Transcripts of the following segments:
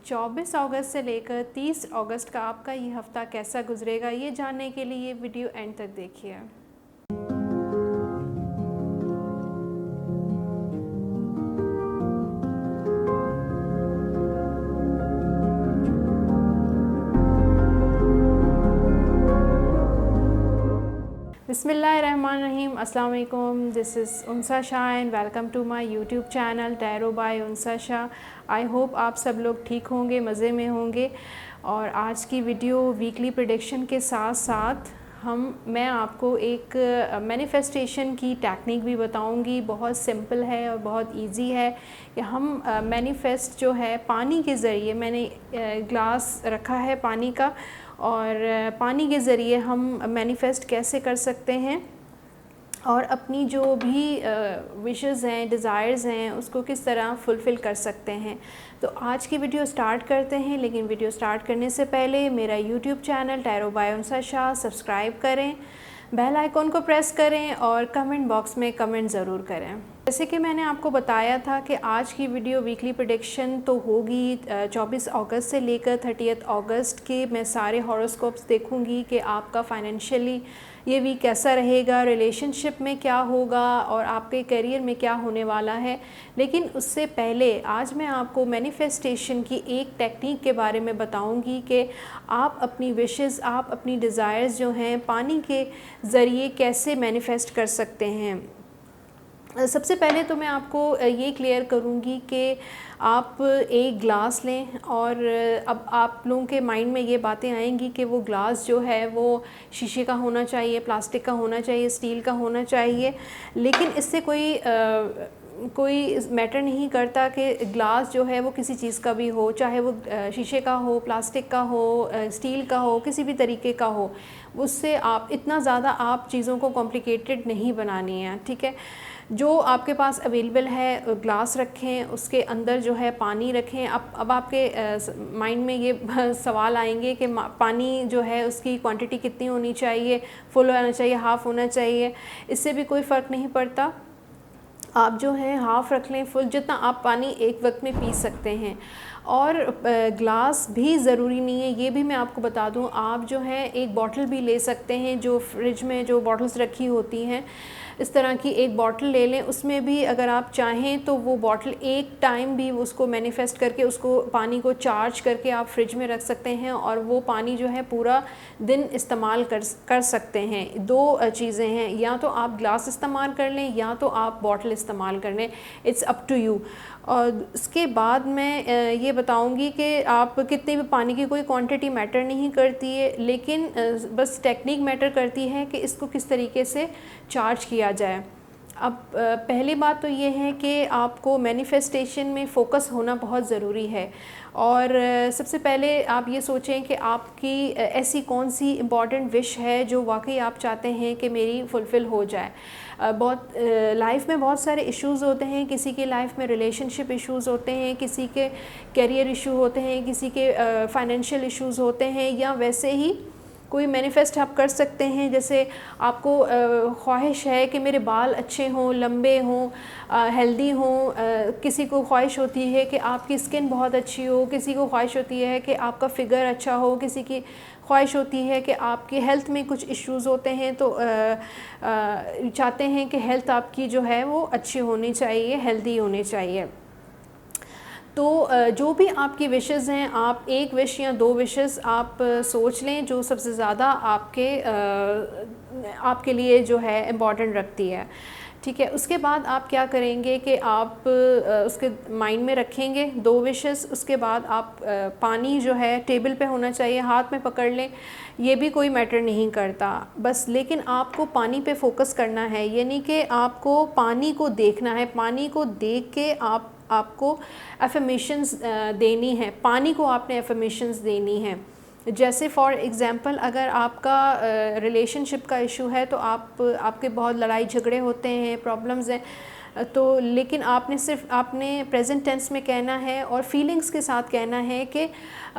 24 अगस्त से लेकर 30 अगस्त का आपका ये हफ़्ता कैसा गुजरेगा, ये जानने के लिए ये वीडियो एंड तक देखिए। बिस्मिल्लाहिर्रहमानिर्रहीम, अस्सलाम वालेकुम। This is Unsa Shah and welcome to my YouTube channel tarot by Unsa Shah. I hope आप सब लोग ठीक होंगे, मज़े में होंगे। और आज की वीडियो वीकली प्रेडिक्शन के साथ साथ मैं आपको एक मैनिफेस्टेशन की टेक्निक भी बताऊंगी। बहुत सिंपल है और बहुत इजी है कि हम मैनिफेस्ट जो है पानी के ज़रिए, मैंने ग्लास रखा है पानी का, और पानी के ज़रिए हम मैनिफेस्ट कैसे कर सकते हैं और अपनी जो भी विशेस हैं, डिज़ायर्स हैं, उसको किस तरह फुलफ़िल कर सकते हैं। तो आज की वीडियो स्टार्ट करते हैं, लेकिन वीडियो स्टार्ट करने से पहले मेरा YouTube channel tarot by Unsa Shah subscribe करें, बेल आइकॉन को प्रेस करें और कमेंट बॉक्स में कमेंट ज़रूर करें। जैसे कि मैंने आपको बताया था कि आज की वीडियो वीकली प्रेडिक्शन तो होगी 24 अगस्त से लेकर 30 अगस्त के। मैं सारे हॉरोस्कोप्स देखूंगी कि आपका फाइनेंशियली ये वीक कैसा रहेगा, रिलेशनशिप में क्या होगा और आपके करियर में क्या होने वाला है। लेकिन उससे पहले आज मैं आपको मैनिफेस्टेशन की एक टेक्निक के बारे में बताऊंगी कि आप अपनी विशेस, आप अपनी डिज़ायर्स जो हैं पानी के ज़रिए कैसे मैनिफेस्ट कर सकते हैं। सबसे पहले तो मैं आपको ये क्लियर करूँगी कि आप एक ग्लास लें, और अब आप लोगों के माइंड में ये बातें आएंगी कि वो ग्लास जो है वो शीशे का होना चाहिए, प्लास्टिक का होना चाहिए, स्टील का होना चाहिए। लेकिन इससे कोई मैटर नहीं करता कि ग्लास जो है वो किसी चीज़ का भी हो, चाहे वो शीशे का हो, प्लास्टिक का हो, स्टील का हो, किसी भी तरीके का हो। उससे आप इतना ज़्यादा आप चीज़ों को कॉम्प्लिकेटेड नहीं बनानी है, ठीक है। जो आपके पास अवेलेबल है ग्लास रखें, उसके अंदर जो है पानी रखें। अब आपके माइंड में ये सवाल आएंगे कि पानी जो है उसकी क्वांटिटी कितनी होनी चाहिए, फुल होना चाहिए, हाफ़ होना चाहिए। इससे भी कोई फ़र्क नहीं पड़ता, आप जो है हाफ़ रख लें, फुल, जितना आप पानी एक वक्त में पी सकते हैं। और ग्लास भी ज़रूरी नहीं है, ये भी मैं आपको बता दूं। आप जो है एक बॉटल भी ले सकते हैं, जो फ्रिज में जो बॉटल्स रखी होती हैं, इस तरह की एक बॉटल ले लें। उसमें भी अगर आप चाहें तो वो बॉटल एक टाइम भी उसको मैनिफेस्ट करके उसको पानी को चार्ज करके आप फ्रिज में रख सकते हैं, और वो पानी जो है पूरा दिन इस्तेमाल कर सकते हैं। दो चीज़ें हैं, या तो आप ग्लास इस्तेमाल कर लें या तो आप बॉटल इस्तेमाल कर लें, इट्स अप टू यू। और इसके बाद मैं ये बताऊंगी कि आप कितने भी पानी की कोई क्वांटिटी मैटर नहीं करती है, लेकिन बस टेक्निक मैटर करती है कि इसको किस तरीके से चार्ज किया जाए। अब पहली बात तो ये है कि आपको मैनिफेस्टेशन में फ़ोकस होना बहुत ज़रूरी है। और सबसे पहले आप ये सोचें कि आपकी ऐसी कौन सी इम्पॉर्टेंट विश है जो वाकई आप चाहते हैं कि मेरी फुलफ़िल हो जाए। बहुत लाइफ में बहुत सारे इश्यूज़ होते हैं, किसी के लाइफ में रिलेशनशिप इश्यूज़ होते हैं, किसी के करियर इशू होते हैं, किसी के फाइनेंशियल इश्यूज़ होते हैं, या वैसे ही कोई मैनिफेस्ट आप कर सकते हैं। जैसे आपको ख्वाहिश है कि मेरे बाल अच्छे हों, लंबे हों, हेल्दी हों। किसी को ख्वाहिश होती है कि आपकी स्किन बहुत अच्छी हो, किसी को ख्वाहिश होती है कि आपका फ़िगर अच्छा हो, किसी की ख्वाहिश होती है कि आपकी हेल्थ में कुछ इश्यूज़ होते हैं, तो चाहते हैं कि हेल्थ आपकी जो है वो अच्छी होनी चाहिए, हेल्दी होनी चाहिए। तो जो भी आपकी विशेस हैं, आप एक विश या दो विशेस आप सोच लें जो सबसे ज़्यादा आपके लिए जो है इम्पॉर्टेंट रखती है, ठीक है। उसके बाद आप क्या करेंगे कि आप उसके माइंड में रखेंगे दो विशेस। उसके बाद आप पानी जो है टेबल पे होना चाहिए, हाथ में पकड़ लें, ये भी कोई मैटर नहीं करता बस। लेकिन आपको पानी पे फोकस करना है, यानी कि आपको पानी को देखना है। पानी को देख के आपको एफर्मेशंस देनी है, पानी को आपने एफर्मेशंस देनी है। जैसे फॉर एग्ज़ाम्पल, अगर आपका रिलेशनशिप का इशू है तो आपके बहुत लड़ाई झगड़े होते हैं, प्रॉब्लम्स हैं, तो लेकिन आपने सिर्फ आपने प्रेजेंट टेंस में कहना है और फीलिंग्स के साथ कहना है कि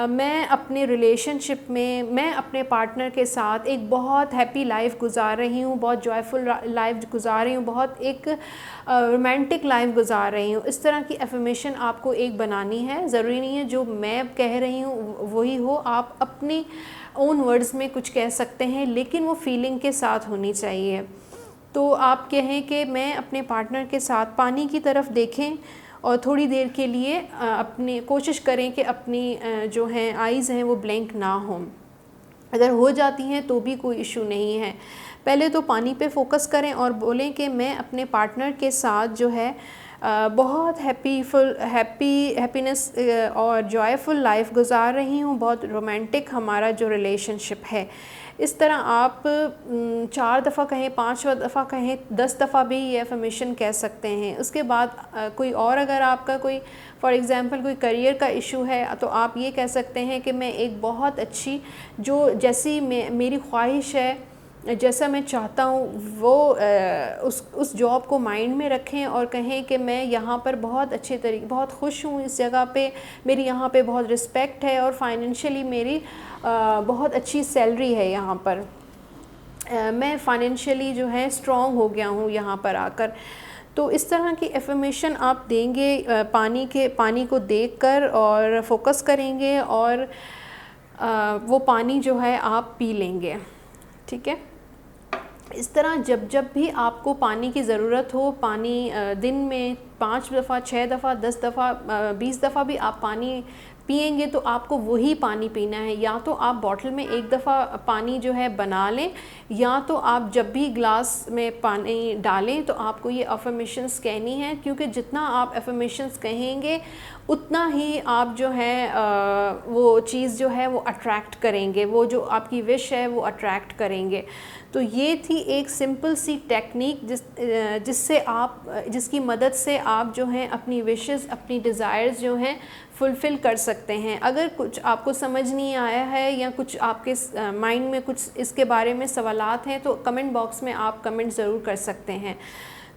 मैं अपने रिलेशनशिप में, मैं अपने पार्टनर के साथ एक बहुत हैप्पी लाइफ गुजार रही हूँ, बहुत जॉयफुल लाइफ गुजार रही हूँ, बहुत एक रोमांटिक लाइफ गुजार रही हूँ। इस तरह की एफर्मेशन आपको एक बनानी है। ज़रूरी नहीं है जो मैं कह रही हूँ वही हो, आप अपनी ओन वर्ड्स में कुछ कह सकते हैं, लेकिन वो फीलिंग के साथ होनी चाहिए। तो आप कहें कि मैं अपने पार्टनर के साथ पानी की तरफ देखें और थोड़ी देर के लिए अपनी कोशिश करें कि अपनी जो हैं आइज़ हैं वो ब्लैंक ना हों। अगर हो जाती हैं तो भी कोई इशू नहीं है। पहले तो पानी पे फोकस करें और बोलें कि मैं अपने पार्टनर के साथ जो है बहुत हैप्पीनेस और जॉयफुल लाइफ गुजार रही हूँ, बहुत रोमांटिक हमारा जो रिलेशनशिप है। इस तरह आप 4 दफ़ा कहें, 5 दफ़ा कहें, 10 दफ़ा भी ये अफर्मेशन कह सकते हैं। उसके बाद कोई और अगर आपका कोई फॉर एग्ज़ाम्पल कोई करियर का इशू है तो आप ये कह सकते हैं कि मैं एक बहुत अच्छी जो जैसी मेरी ख्वाहिश है, जैसा मैं चाहता हूँ वो उस जॉब को माइंड में रखें और कहें कि मैं यहाँ पर बहुत अच्छे तरीके, बहुत खुश हूँ इस जगह पे, मेरी यहाँ पे बहुत रिस्पेक्ट है और फाइनेंशियली मेरी बहुत अच्छी सैलरी है यहाँ पर, मैं फाइनेंशियली जो है स्ट्रॉन्ग हो गया हूँ यहाँ पर आकर। तो इस तरह की एफर्मेशन आप देंगे पानी को देखकर और फोकस करेंगे और वो पानी जो है आप पी लेंगे। ठीक है। इस तरह जब भी आपको पानी की ज़रूरत हो, पानी दिन में 5 दफ़ा, 6 दफ़ा, 10 दफ़ा, 20 दफ़ा भी आप पानी पिएंगे तो आपको वही पानी पीना है। या तो आप बॉटल में एक दफ़ा पानी जो है बना लें, या तो आप जब भी ग्लास में पानी डालें तो आपको ये अफर्मेशंस कहनी है, क्योंकि जितना आप अफर्मेशंस कहेंगे उतना ही आप जो है वो चीज़ जो है वो अट्रैक्ट करेंगे, वो जो आपकी विश है वो अट्रैक्ट करेंगे। तो ये थी एक सिंपल सी टेक्निक जिसकी मदद से आप जो हैं अपनी विशेस, अपनी डिज़ायर्स जो हैं फुलफ़िल कर सकते हैं। अगर कुछ आपको समझ नहीं आया है या कुछ आपके माइंड में कुछ इसके बारे में सवालात हैं तो कमेंट बॉक्स में आप कमेंट ज़रूर कर सकते हैं।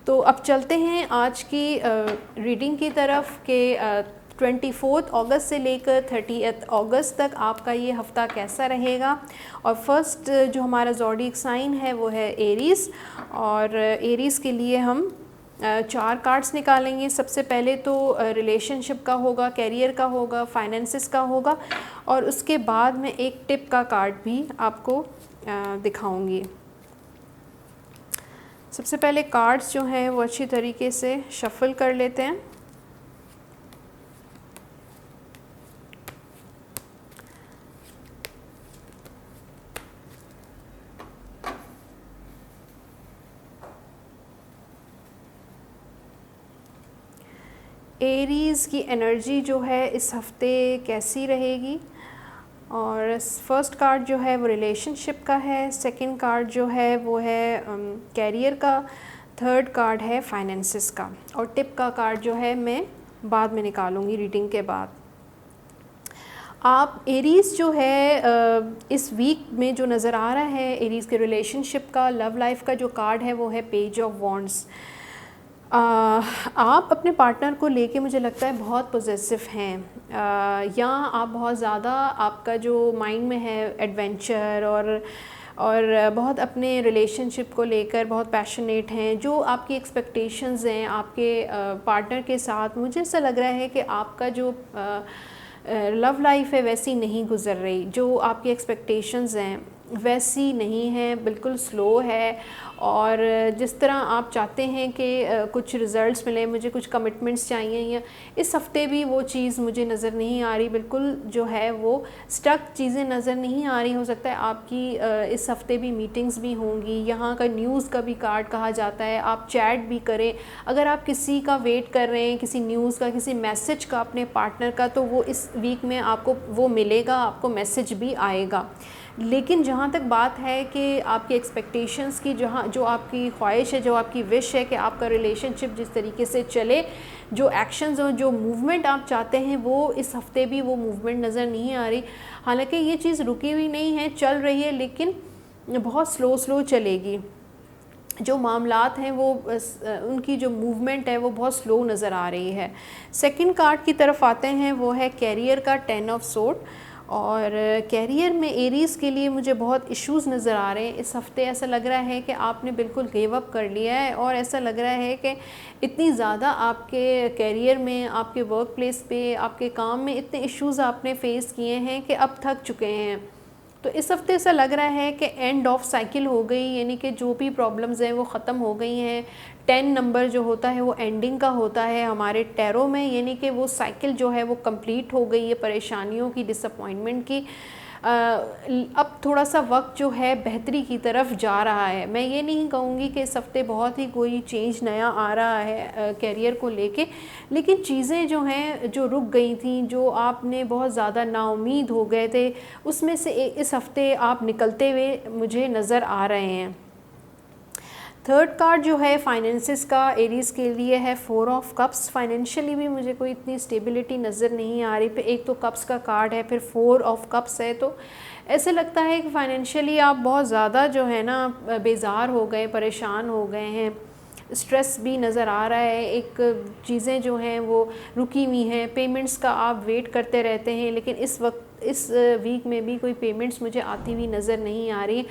तो अब चलते हैं आज की रीडिंग की तरफ के 24 अगस्त से लेकर 30 अगस्त तक आपका ये हफ़्ता कैसा रहेगा। और फर्स्ट जो हमारा ज़ोडिएक साइन है वो है एरीज़, और एरीज़ के लिए हम 4 कार्ड्स निकालेंगे। सबसे पहले तो रिलेशनशिप का होगा, कैरियर का होगा, फाइनेंसेस का होगा, और उसके बाद मैं एक टिप का कार्ड भी आपको दिखाऊंगी। सबसे पहले कार्ड्स जो हैं वो अच्छी तरीके से शफ़ल कर लेते हैं। एरीज़ की एनर्जी जो है इस हफ़्ते कैसी रहेगी। और फर्स्ट कार्ड जो है वो रिलेशनशिप का है, सेकंड कार्ड जो है वो है कैरियर का, थर्ड कार्ड है फाइनेंसेस का, और टिप का कार्ड जो है मैं बाद में निकालूंगी रीडिंग के बाद। आप एरीज़ जो है इस वीक में जो नज़र आ रहा है एरीज़ के रिलेशनशिप का, लव लाइफ का जो कार्ड है वो है पेज ऑफ वॉन्ड्स। आप अपने पार्टनर को लेके मुझे लगता है बहुत पॉजिटिव हैं, या आप बहुत ज़्यादा, आपका जो माइंड में है एडवेंचर और बहुत अपने रिलेशनशिप को लेकर बहुत पैशनेट हैं। जो आपकी एक्सपेक्टेशंस हैं आपके पार्टनर के साथ, मुझे ऐसा लग रहा है कि आपका जो लव लाइफ है वैसी नहीं गुजर रही, जो आपकी एक्सपेक्टेशंस हैं वैसी नहीं है, बिल्कुल स्लो है। और जिस तरह आप चाहते हैं कि कुछ रिज़ल्ट्स मिले, मुझे कुछ कमिटमेंट्स चाहिए, या इस हफ़्ते भी वो चीज़ मुझे नज़र नहीं आ रही, बिल्कुल जो है वो स्टक चीज़ें नज़र नहीं आ रही। हो सकता है आपकी इस हफ़्ते भी मीटिंग्स भी होंगी, यहाँ का न्यूज़ का भी कार्ड कहा जाता है, आप चैट भी करें। अगर आप किसी का वेट कर रहे हैं, किसी न्यूज़ का, किसी मैसेज का अपने पार्टनर का, तो वो इस वीक में आपको वो मिलेगा, आपको मैसेज भी आएगा। लेकिन जहाँ तक बात है कि आपकी एक्सपेक्टेशंस की, जो आपकी ख्वाहिश है, जो आपकी विश है कि आपका रिलेशनशिप जिस तरीके से चले, जो एक्शंस और जो मूवमेंट आप चाहते हैं, वो इस हफ़्ते भी वो मूवमेंट नज़र नहीं आ रही। हालांकि ये चीज़ रुकी हुई नहीं है, चल रही है, लेकिन बहुत स्लो चलेगी। जो मामलात हैं वो उनकी जो मूवमेंट है वो बहुत स्लो नज़र आ रही है। सेकंड कार्ड की तरफ आते हैं, वो है कैरियर का 10 ऑफ सोर्ड। और कैरियर में एरीज़ के लिए मुझे बहुत इश्यूज़ नज़र आ रहे हैं इस हफ़्ते। ऐसा लग रहा है कि आपने बिल्कुल गिव अप कर लिया है, और ऐसा लग रहा है कि इतनी ज़्यादा आपके कैरियर में, आपके वर्क प्लेस पे, आपके काम में इतने इश्यूज़ आपने फ़ेस किए हैं कि अब थक चुके हैं। तो इस हफ्ते ऐसा लग रहा है कि एंड ऑफ साइकिल हो गई, यानी कि जो भी प्रॉब्लम्स हैं वो ख़त्म हो गई हैं। 10 नंबर जो होता है वो एंडिंग का होता है हमारे टैरो में, यानी कि वो साइकिल जो है वो कंप्लीट हो गई है परेशानियों की, डिसअपॉइंटमेंट की। अब थोड़ा सा वक्त जो है बेहतरी की तरफ जा रहा है। मैं ये नहीं कहूँगी कि इस हफ्ते बहुत ही कोई चेंज नया आ रहा है कैरियर को लेके, लेकिन चीज़ें जो हैं जो रुक गई थी, जो आपने बहुत ज़्यादा नाउम्मीद हो गए थे, उसमें से इस हफ्ते आप निकलते हुए मुझे नज़र आ रहे हैं। थर्ड कार्ड जो है फाइनेंसिस का एरीज़ के लिए है 4 ऑफ कप्स। फाइनेंशियली भी मुझे कोई इतनी स्टेबिलिटी नज़र नहीं आ रही। फिर एक तो कप्स का कार्ड है, फिर 4 ऑफ कप्स है, तो ऐसे लगता है कि फाइनेंशियली आप बहुत ज़्यादा जो है ना बेजार हो गए, परेशान हो गए हैं। स्ट्रेस भी नज़र आ रहा है, एक चीज़ें जो हैं वो रुकी हुई हैं, पेमेंट्स का आप वेट करते रहते हैं, लेकिन इस वक्त इस वीक में भी कोई पेमेंट्स मुझे आती हुई नज़र नहीं आ रही।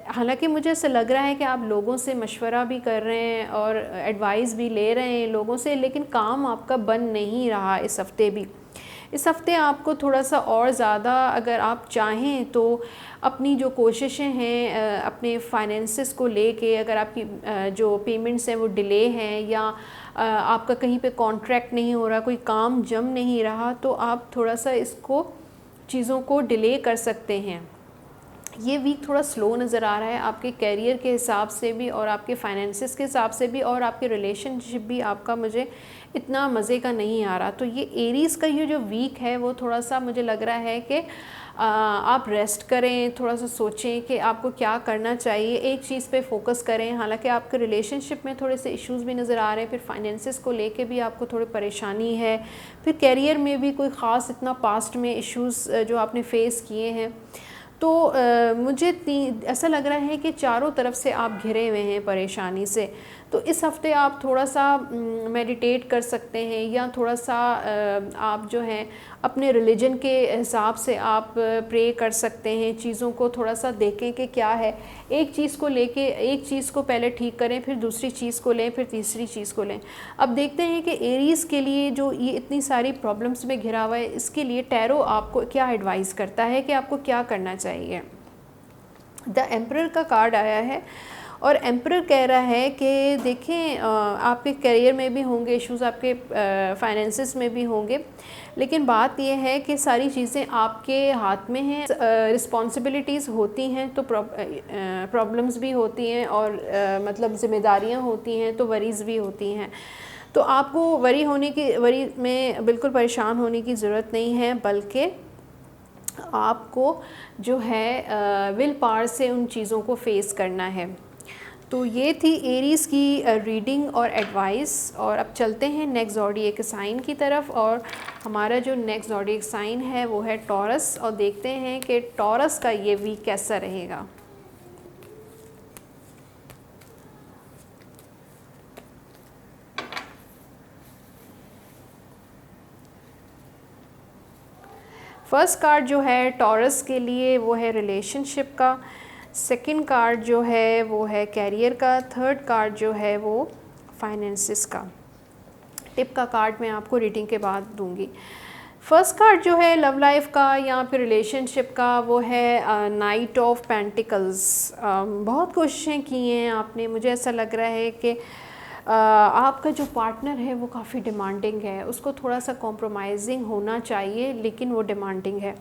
हालांकि मुझे ऐसा लग रहा है कि आप लोगों से मशवरा भी कर रहे हैं और एडवाइस भी ले रहे हैं लोगों से, लेकिन काम आपका बन नहीं रहा इस हफ्ते भी। इस हफ्ते आपको थोड़ा सा और ज़्यादा, अगर आप चाहें तो अपनी जो कोशिशें हैं अपने फाइनेंसिस को लेके, अगर आपकी जो पेमेंट्स हैं वो डिले हैं, या आपका कहीं पे कॉन्ट्रैक्ट नहीं हो रहा, कोई काम जम नहीं रहा, तो आप थोड़ा सा इसको चीज़ों को डिले कर सकते हैं। ये वीक थोड़ा स्लो नज़र आ रहा है आपके कैरियर के हिसाब से भी, और आपके फाइनेंसिस के हिसाब से भी, और आपके रिलेशनशिप भी आपका मुझे इतना मज़े का नहीं आ रहा। तो ये एरीज़ का ये जो वीक है वो थोड़ा सा मुझे लग रहा है कि आप रेस्ट करें, थोड़ा सा सोचें कि आपको क्या करना चाहिए, एक चीज़ पे फोकस करें। हालांकि आपके रिलेशनशिप में थोड़े से इश्यूज़ भी नज़र आ रहे हैं, फिर फाइनेंसिस को लेके भी आपको थोड़ी परेशानी है, फिर कैरियर में भी कोई ख़ास इतना पास्ट में इश्यूज़ जो आपने फ़ेस किए हैं। तो मुझे ऐसा लग रहा है कि चारों तरफ से आप घिरे हुए हैं परेशानी से। तो इस हफ़्ते आप थोड़ा सा मेडिटेट कर सकते हैं, या थोड़ा सा आप जो हैं अपने रिलीजन के हिसाब से आप प्रे कर सकते हैं। चीज़ों को थोड़ा सा देखें कि क्या है, एक चीज़ को लेके, एक चीज़ को पहले ठीक करें, फिर दूसरी चीज़ को लें, फिर तीसरी चीज़ को लें। अब देखते हैं कि एरीज़ के लिए जो ये इतनी सारी प्रॉब्लम्स में घिरा हुआ है, इसके लिए टैरो आपको क्या एडवाइस करता है कि आपको क्या करना चाहिए। द एम्परर का कार्ड आया है, और एम्परर कह रहा है कि देखें आपके करियर में भी होंगे इश्यूज़, आपके फाइनेंसिस में भी होंगे, लेकिन बात यह है कि सारी चीज़ें आपके हाथ में हैं। रिस्पॉन्सिबिलिटीज़ होती हैं तो प्रॉब्लम्स भी होती हैं, और मतलब ज़िम्मेदारियां होती हैं तो वरीज़ भी होती हैं। तो आपको वरी में बिल्कुल परेशान होने की ज़रूरत नहीं है, बल्कि आपको जो है विल पावर से उन चीज़ों को फेस करना है। तो ये थी एरीज़ की रीडिंग और एडवाइस। और अब चलते हैं नेक्स्ट ज़ोडिएक साइन की तरफ, और हमारा जो नेक्स्ट ज़ोडिएक साइन है वो है टॉरस, और देखते हैं कि टॉरस का ये वीक कैसा रहेगा। फर्स्ट कार्ड जो है टॉरस के लिए वो है रिलेशनशिप का, सेकंड कार्ड जो है वो है कैरियर का, थर्ड कार्ड जो है वो फाइनेंसिस का। टिप का कार्ड मैं आपको रीडिंग के बाद दूंगी। फर्स्ट कार्ड जो है लव लाइफ का या फिर रिलेशनशिप का, वो है नाइट ऑफ पेंटिकल्स। बहुत कोशिशें की हैं आपने, मुझे ऐसा लग रहा है कि आपका जो पार्टनर है वो काफ़ी डिमांडिंग है, उसको थोड़ा सा कॉम्प्रोमाइजिंग होना चाहिए, लेकिन वो डिमांडिंग है।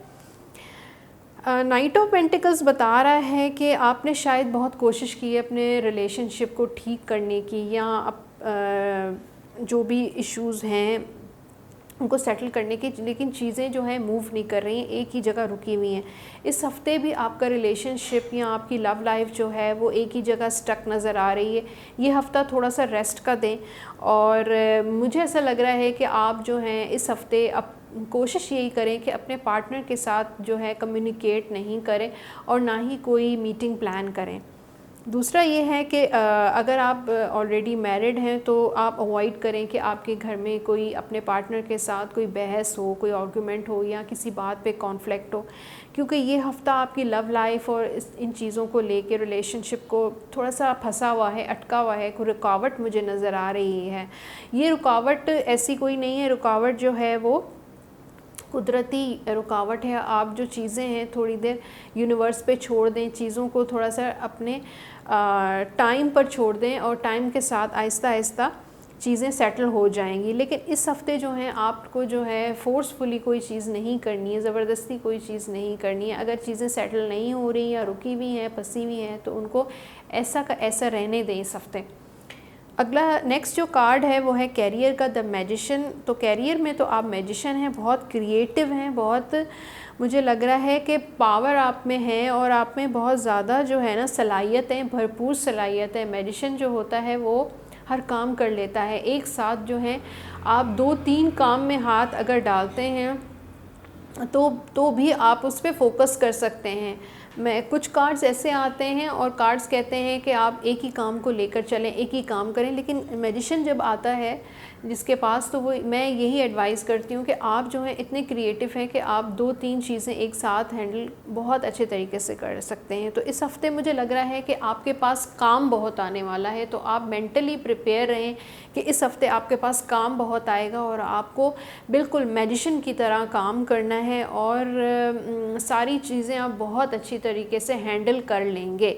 नाइट ऑफ पेंटिकल्स बता रहा है कि आपने शायद बहुत कोशिश की है अपने रिलेशनशिप को ठीक करने की, या जो भी इश्यूज़ हैं उनको सेटल करने की, लेकिन चीज़ें जो हैं मूव नहीं कर रही हैं, एक ही जगह रुकी हुई हैं। इस हफ्ते भी आपका रिलेशनशिप या आपकी लव लाइफ जो है वो एक ही जगह स्टक नज़र आ रही है। ये हफ़्ता थोड़ा सा रेस्ट का दें, और मुझे ऐसा लग रहा है कि आप जो हैं इस हफ़्ते कोशिश यही करें कि अपने पार्टनर के साथ जो है कम्युनिकेट नहीं करें, और ना ही कोई मीटिंग प्लान करें। दूसरा ये है कि अगर आप ऑलरेडी मैरिड हैं तो आप अवॉइड करें कि आपके घर में कोई अपने पार्टनर के साथ कोई बहस हो, कोई आर्गुमेंट हो या किसी बात पे कॉन्फ्लिक्ट हो, क्योंकि ये हफ़्ता आपकी लव लाइफ और इन चीज़ों को लेके रिलेशनशिप को थोड़ा सा फंसा हुआ है, अटका हुआ है, कोई रुकावट मुझे नज़र आ रही है। ये रुकावट ऐसी कोई नहीं है, रुकावट जो है वो कुदरती रुकावट है। आप जो चीज़ें हैं थोड़ी देर यूनिवर्स पे छोड़ दें, चीज़ों को थोड़ा सा अपने टाइम पर छोड़ दें और टाइम के साथ आहिस्ता आहिस्ता चीज़ें सेटल हो जाएंगी। लेकिन इस हफ़्ते जो है आपको जो है फ़ोर्सफुली कोई चीज़ नहीं करनी है, ज़बरदस्ती कोई चीज़ नहीं करनी है। अगर चीज़ें सेटल नहीं हो रही या रुकी हुई हैं, फंसी हुई हैं, तो उनको ऐसा का ऐसा रहने दें इस हफ़्ते। अगला नेक्स्ट जो कार्ड है वो है कैरियर का, द मैजिशियन। तो कैरियर में तो आप मैजिशियन हैं, बहुत क्रिएटिव हैं, बहुत मुझे लग रहा है कि पावर आप में है और आप में बहुत ज़्यादा जो है ना सलाहियतें, भरपूर सलाहियत है। मैजिशियन जो होता है वो हर काम कर लेता है एक साथ। जो है आप 2-3 काम में हाथ अगर डालते हैं तो भी आप उस पर फोकस कर सकते हैं। मैं कुछ कार्ड्स ऐसे आते हैं और कार्ड्स कहते हैं कि आप एक ही काम को लेकर चलें, एक ही काम करें, लेकिन मैजिशियन जब आता है जिसके पास, तो वो मैं यही एडवाइस करती हूँ कि आप जो है इतने क्रिएटिव हैं कि आप 2-3 चीज़ें एक साथ हैंडल बहुत अच्छे तरीके से कर सकते हैं। तो इस हफ़्ते मुझे लग रहा है कि आपके पास काम बहुत आने वाला है, तो आप मेंटली प्रिपेयर रहें कि इस हफ़्ते आपके पास काम बहुत आएगा और आपको बिल्कुल मैजिशियन की तरह काम करना है और सारी चीज़ें आप बहुत अच्छी तरीके से हैंडल कर लेंगे।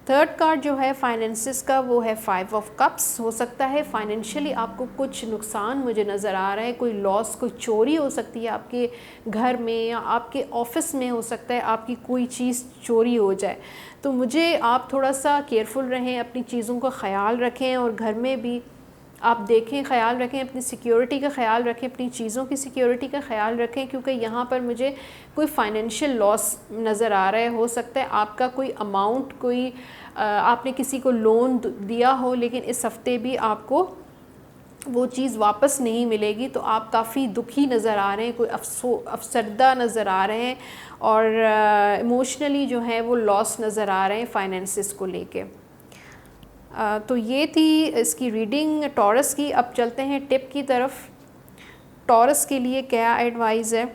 थर्ड कार्ड जो है फाइनेंसिस का वो है 5 ऑफ कप्स। हो सकता है फाइनेंशियली आपको कुछ नुकसान मुझे नज़र आ रहा है, कोई लॉस, कोई चोरी हो सकती है आपके घर में या आपके ऑफिस में, हो सकता है आपकी कोई चीज़ चोरी हो जाए। तो मुझे आप थोड़ा सा केयरफुल रहें, अपनी चीज़ों का ख्याल रखें और घर में भी आप देखें, ख्याल रखें, अपनी सिक्योरिटी का ख्याल रखें, अपनी चीज़ों की सिक्योरिटी का ख्याल रखें, क्योंकि यहाँ पर मुझे कोई फाइनेंशियल लॉस नज़र आ रहा है। हो सकता है आपका कोई अमाउंट, कोई आपने किसी को लोन दिया हो लेकिन इस हफ़्ते भी आपको वो चीज़ वापस नहीं मिलेगी, तो आप काफ़ी दुखी नज़र आ रहे हैं, कोई अफसरदा नज़र आ रहे हैं और इमोशनली जो है वो लॉस नज़र आ रहे हैं फाइनेंसिस को लेके। तो ये थी इसकी रीडिंग टॉरस की। अब चलते हैं टिप की तरफ। टॉरस के लिए क्या एडवाइस है?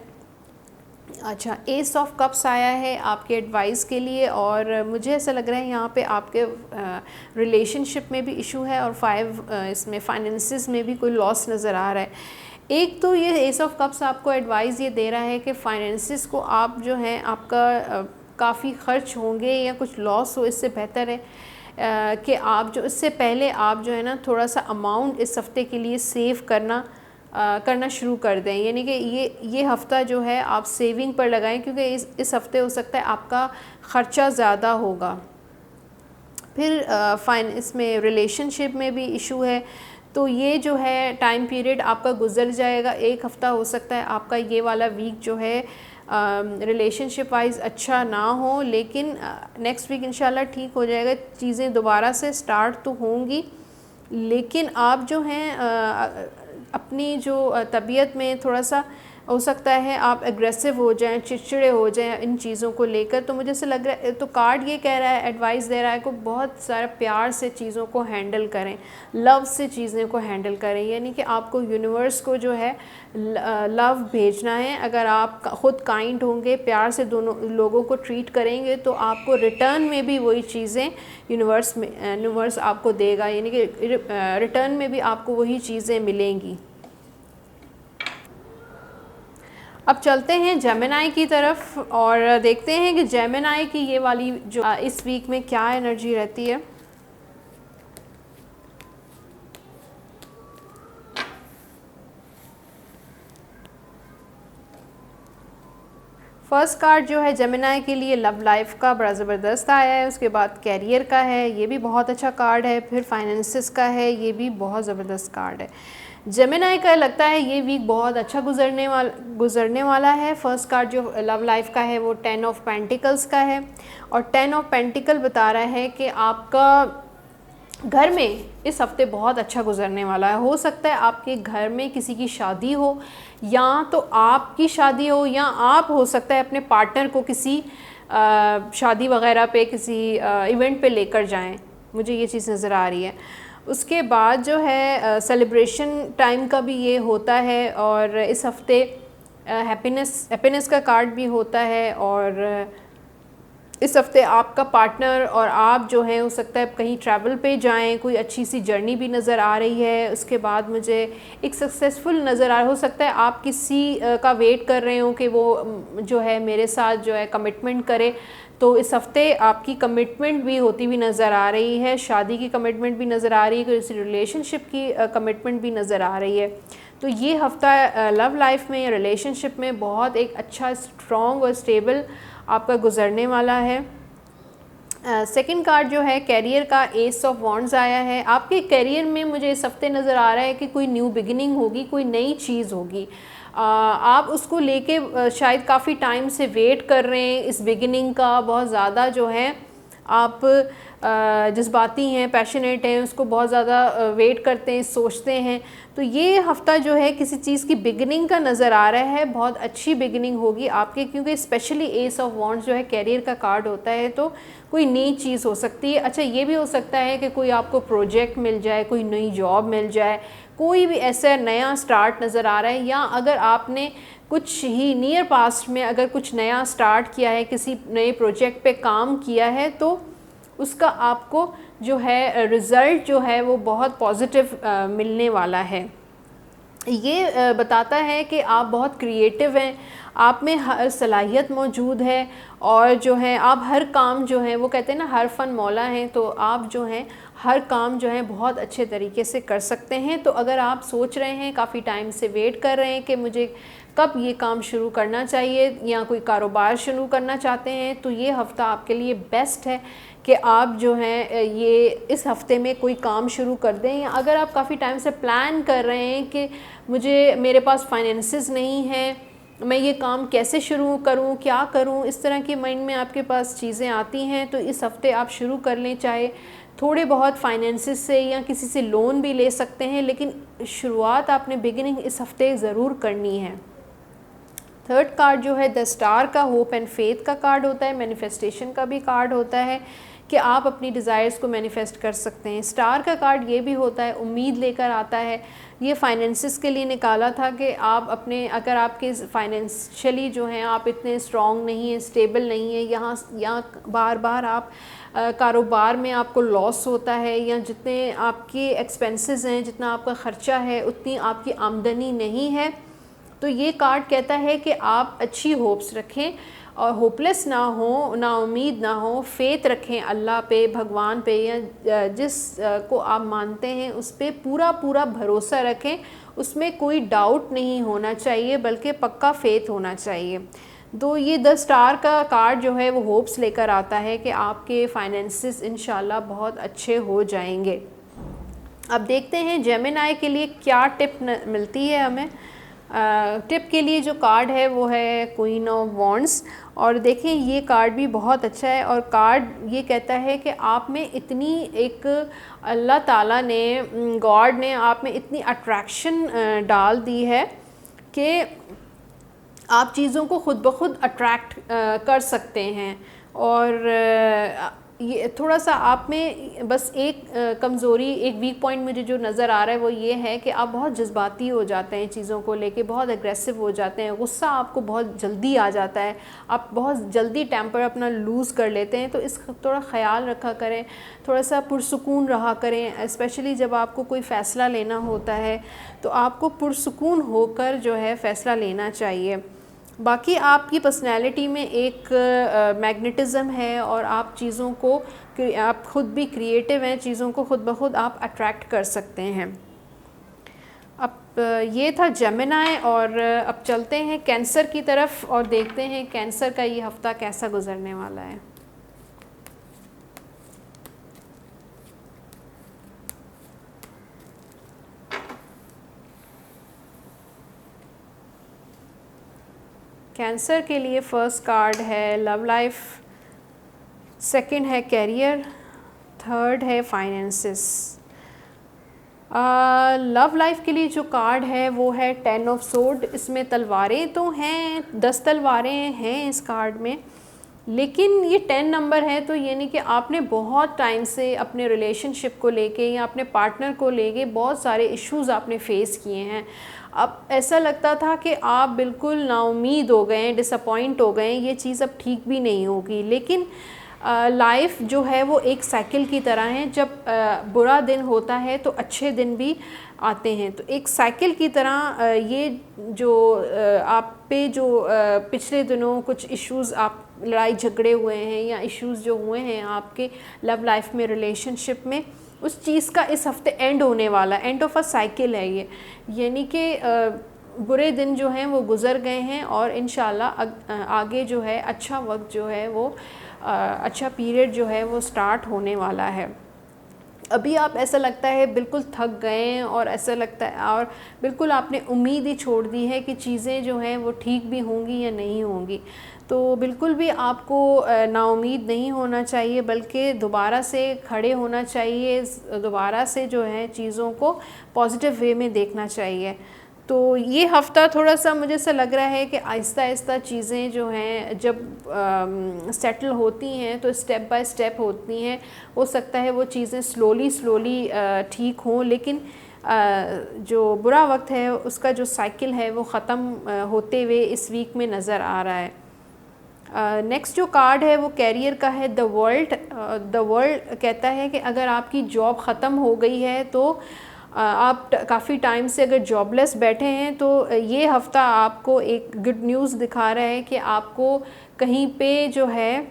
अच्छा, एस ऑफ कप्स आया है आपके एडवाइस के लिए और मुझे ऐसा लग रहा है यहाँ पे आपके रिलेशनशिप में भी इशू है और 5 इसमें फाइनेंसिस में भी कोई लॉस नज़र आ रहा है। एक तो ये एस ऑफ कप्स आपको एडवाइस ये दे रहा है कि फाइनेंसिस को आप जो है आपका काफ़ी ख़र्च होंगे या कुछ लॉस हो, इससे बेहतर है कि आप जो इससे पहले आप जो है ना थोड़ा सा अमाउंट इस हफ़्ते के लिए सेव करना शुरू कर दें। यानी कि ये हफ़्ता जो है आप सेविंग पर लगाएं, क्योंकि इस हफ़्ते हो सकता है आपका ख़र्चा ज़्यादा होगा। फिर इसमें रिलेशनशिप में भी इशू है, तो ये जो है टाइम पीरियड आपका गुजर जाएगा। एक हफ़्ता हो सकता है आपका ये वाला वीक जो है रिलेशनशिप वाइज अच्छा ना हो, लेकिन नेक्स्ट वीक इंशाल्लाह ठीक हो जाएगा। चीज़ें दोबारा से स्टार्ट तो होंगी, लेकिन आप जो हैं अपनी जो तबीयत में थोड़ा सा हो सकता है आप एग्रेसिव हो जाएं, चिड़चिड़े हो जाएं इन चीज़ों को लेकर। तो मुझे ऐसा लग रहा है, तो कार्ड ये कह रहा है, एडवाइस दे रहा है को बहुत सारा प्यार से चीज़ों को हैंडल करें, लव से चीज़ों को हैंडल करें। यानी कि आपको यूनिवर्स को जो है लव भेजना है। अगर आप ख़ुद काइंड होंगे, प्यार से दोनों लोगों को ट्रीट करेंगे, तो आपको रिटर्न में भी वही चीज़ें यूनिवर्स आपको देगा। यानी कि रिटर्न में भी आपको वही चीज़ें मिलेंगी। अब चलते हैं जेमिनी की तरफ और देखते हैं कि जेमिनी की ये वाली जो इस वीक में क्या एनर्जी रहती है। फर्स्ट कार्ड जो है जेमिनी के लिए लव लाइफ का बड़ा ज़बरदस्त आया है, उसके बाद कैरियर का है, ये भी बहुत अच्छा कार्ड है, फिर फाइनेंसिस का है, ये भी बहुत ज़बरदस्त कार्ड है। जेमिनी का लगता है ये वीक बहुत अच्छा गुजरने वाला है। फर्स्ट कार्ड जो लव लाइफ का है वो 10 ऑफ पेंटिकल्स का है और 10 ऑफ पेंटिकल बता रहा है कि आपका घर में इस हफ्ते बहुत अच्छा गुजरने वाला है। हो सकता है आपके घर में किसी की शादी हो, या तो आपकी शादी हो, या आप हो सकता है अपने पार्टनर को किसी शादी वगैरह पे, किसी इवेंट पे लेकर जाएं, मुझे ये चीज़ नज़र आ रही है। उसके बाद जो है सेलिब्रेशन टाइम का भी ये होता है, और इस हफ़्ते हैप्पीनेस का कार्ड भी होता है, और इस हफ्ते आपका पार्टनर और आप जो हैं हो सकता है कहीं ट्रैवल पे जाएं, कोई अच्छी सी जर्नी भी नज़र आ रही है। उसके बाद मुझे एक सक्सेसफुल नज़र आ, हो सकता है आप किसी का वेट कर रहे हो कि वो जो है मेरे साथ जो है कमिटमेंट करे, तो इस हफ्ते आपकी कमिटमेंट भी होती हुई नज़र आ रही है, शादी की कमिटमेंट भी नज़र आ रही है, किसी रिलेशनशिप की कमिटमेंट भी नज़र आ रही है। तो ये हफ़्ता लव लाइफ में या रिलेशनशिप में बहुत एक अच्छा स्ट्रॉन्ग और स्टेबल आपका गुजरने वाला है। सेकंड कार्ड जो है कैरियर का, एस ऑफ वॉन्ड्स आया है। आपके कैरियर में मुझे इस हफ्ते नज़र आ रहा है कि कोई न्यू बिगिनिंग होगी, कोई नई चीज़ होगी। आप उसको लेके शायद काफ़ी टाइम से वेट कर रहे हैं, इस बिगिनिंग का बहुत ज़्यादा जो है आप जज्बाती हैं, पैशनेट हैं, उसको बहुत ज़्यादा वेट करते हैं, सोचते हैं। तो ये हफ़्ता जो है किसी चीज़ की बिगिनिंग का नज़र आ रहा है, बहुत अच्छी बिगिनिंग होगी आपके, क्योंकि स्पेशली एस ऑफ वॉन्ड्स जो है कैरियर का कार्ड होता है, तो कोई नई चीज़ हो सकती है। अच्छा, ये भी हो सकता है कि कोई आपको प्रोजेक्ट मिल जाए, कोई नई जॉब मिल जाए, कोई भी ऐसा नया स्टार्ट नज़र आ रहा है, या अगर आपने कुछ ही नियर पास्ट में अगर कुछ नया स्टार्ट किया है, किसी नए प्रोजेक्ट पे काम किया है, तो उसका आपको जो है रिज़ल्ट जो है वो बहुत पॉजिटिव मिलने वाला है। ये बताता है कि आप बहुत क्रिएटिव हैं, आप में हर सलाहियत मौजूद है, और जो है आप हर काम जो है, वो कहते हैं ना हर फन मौला है, तो आप जो हैं हर काम जो है बहुत अच्छे तरीके से कर सकते हैं। तो अगर आप सोच रहे हैं, काफ़ी टाइम से वेट कर रहे हैं कि मुझे कब ये काम शुरू करना चाहिए, या कोई कारोबार शुरू करना चाहते हैं, तो ये हफ़्ता आपके लिए बेस्ट है कि आप जो हैं ये इस हफ़्ते में कोई काम शुरू कर दें। या अगर आप काफ़ी टाइम से प्लान कर रहे हैं कि मेरे पास फाइनेंसेस नहीं हैं, मैं ये काम कैसे शुरू करूं, क्या करूं, इस तरह के माइंड में आपके पास चीज़ें आती हैं, तो इस हफ़्ते आप शुरू कर लें। चाहे थोड़े बहुत फाइनेंसेस से या किसी से लोन भी ले सकते हैं, लेकिन शुरुआत आपने बिगिनिंग इस हफ़्ते ज़रूर करनी है। थर्ड कार्ड जो है द स्टार का, होप एंड फेथ का कार्ड होता है, मैनिफेस्टेशन का भी कार्ड होता है कि आप अपनी डिज़ायर्स को मैनिफेस्ट कर सकते हैं। स्टार का कार्ड ये भी होता है, उम्मीद लेकर आता है। ये फाइनेंसिस के लिए निकाला था कि आप अपने, अगर आपके फाइनेंशियली जो हैं आप इतने स्ट्रॉन्ग नहीं हैं, स्टेबल नहीं हैं, यहाँ बार बार आप कारोबार में आपको लॉस होता है, या जितने आपके एक्सपेंसेस हैं, जितना आपका ख़र्चा है, उतनी आपकी आमदनी नहीं है, तो ये कार्ड कहता है कि आप अच्छी होप्स रखें और होपलेस ना हो, ना उम्मीद ना हो, फेथ रखें अल्लाह पे, भगवान पे, या जिस को आप मानते हैं उस पे पूरा पूरा भरोसा रखें, उसमें कोई डाउट नहीं होना चाहिए, बल्कि पक्का फेथ होना चाहिए। तो ये द स्टार का कार्ड जो है वो होप्स लेकर आता है कि आपके फाइनेंसेस इंशाल्लाह बहुत अच्छे हो जाएंगे। अब देखते हैं जेमिनी के लिए क्या टिप मिलती है हमें। टिप के लिए जो कार्ड है वो है क्वीन ऑफ वॉन्ड्स, और देखें ये कार्ड भी बहुत अच्छा है, और कार्ड ये कहता है कि आप में इतनी एक अल्लाह ताला ने, गॉड ने आप में इतनी अट्रैक्शन डाल दी है कि आप चीज़ों को ख़ुद ब खुद अट्रैक्ट कर सकते हैं। और ये थोड़ा सा आप में बस एक कमज़ोरी, एक वीक पॉइंट मुझे जो नज़र आ रहा है वो ये है कि आप बहुत जज्बाती हो जाते हैं, चीज़ों को लेके बहुत एग्रेसिव हो जाते हैं, गुस्सा आपको बहुत जल्दी आ जाता है, आप बहुत जल्दी टेम्पर अपना लूज़ कर लेते हैं। तो इसका थोड़ा ख़्याल रखा करें, थोड़ा सा पुरसुकून रहा करें, स्पेशली जब आपको कोई फ़ैसला लेना होता है तो आपको पुरसुकून होकर जो है फ़ैसला लेना चाहिए। बाकी आपकी पर्सनैलिटी में एक मैग्नेटिज़म है, और आप चीज़ों को, आप ख़ुद भी क्रिएटिव हैं, चीज़ों को ख़ुद ब खुद आप अट्रैक्ट कर सकते हैं। अब ये था जेमिनी, और अब चलते हैं कैंसर की तरफ और देखते हैं कैंसर का ये हफ़्ता कैसा गुजरने वाला है। कैंसर के लिए फ़र्स्ट कार्ड है लव लाइफ, सेकंड है कैरियर, थर्ड है फाइनेंसेस। लव लाइफ के लिए जो कार्ड है वो है 10 ऑफ सोर्ड। इसमें तलवारें तो हैं, 10 तलवारें हैं इस कार्ड में, लेकिन ये 10 नंबर है तो यानी कि आपने बहुत टाइम से अपने रिलेशनशिप को लेके या अपने पार्टनर को लेके बहुत सारे इश्यूज़ आपने फेस किए हैं। अब ऐसा लगता था कि आप बिल्कुल नाउम्मीद हो गए हैं, डिसअपॉइंट हो गए हैं, ये चीज़ अब ठीक भी नहीं होगी। लेकिन लाइफ जो है वो एक साइकिल की तरह है, जब बुरा दिन होता है तो अच्छे दिन भी आते हैं। तो एक साइकिल की तरह ये जो आप पे जो पिछले दिनों कुछ इश्यूज़, आप लड़ाई झगड़े हुए हैं या इश्यूज़ जो हुए हैं आपके लव लाइफ में, रिलेशनशिप में, उस चीज़ का इस हफ्ते एंड होने वाला, एंड ऑफ अ साइकिल है ये। यानी कि बुरे दिन जो हैं वो गुज़र गए हैं और इंशाल्लाह आगे जो है अच्छा वक्त जो है वो अच्छा पीरियड जो है वो स्टार्ट होने वाला है। अभी आप ऐसा लगता है बिल्कुल थक गए हैं और ऐसा लगता है और बिल्कुल आपने उम्मीद ही छोड़ दी है कि चीज़ें जो हैं वो ठीक भी होंगी या नहीं होंगी। तो बिल्कुल भी आपको नाउम्मीद नहीं होना चाहिए, बल्कि दोबारा से खड़े होना चाहिए, दोबारा से जो है चीज़ों को पॉजिटिव वे में देखना चाहिए। तो ये हफ़्ता थोड़ा सा मुझे ऐसा लग रहा है कि आहिस्ता आहिस्ता चीज़ें जो हैं जब सेटल होती हैं तो स्टेप बाय स्टेप होती हैं। हो सकता है वो चीज़ें स्लोली ठीक हों, लेकिन जो बुरा वक्त है उसका जो साइकिल है वो ख़त्म होते हुए इस वीक में नज़र आ रहा है। नेक्स्ट जो कार्ड है वो कैरियर का है, द वर्ल्ड। द वर्ल्ड कहता है कि अगर आपकी जॉब ख़त्म हो गई है तो आप काफ़ी टाइम से अगर जॉबलेस बैठे हैं तो ये हफ़्ता आपको एक गुड न्यूज़ दिखा रहा है कि आपको कहीं पे जो है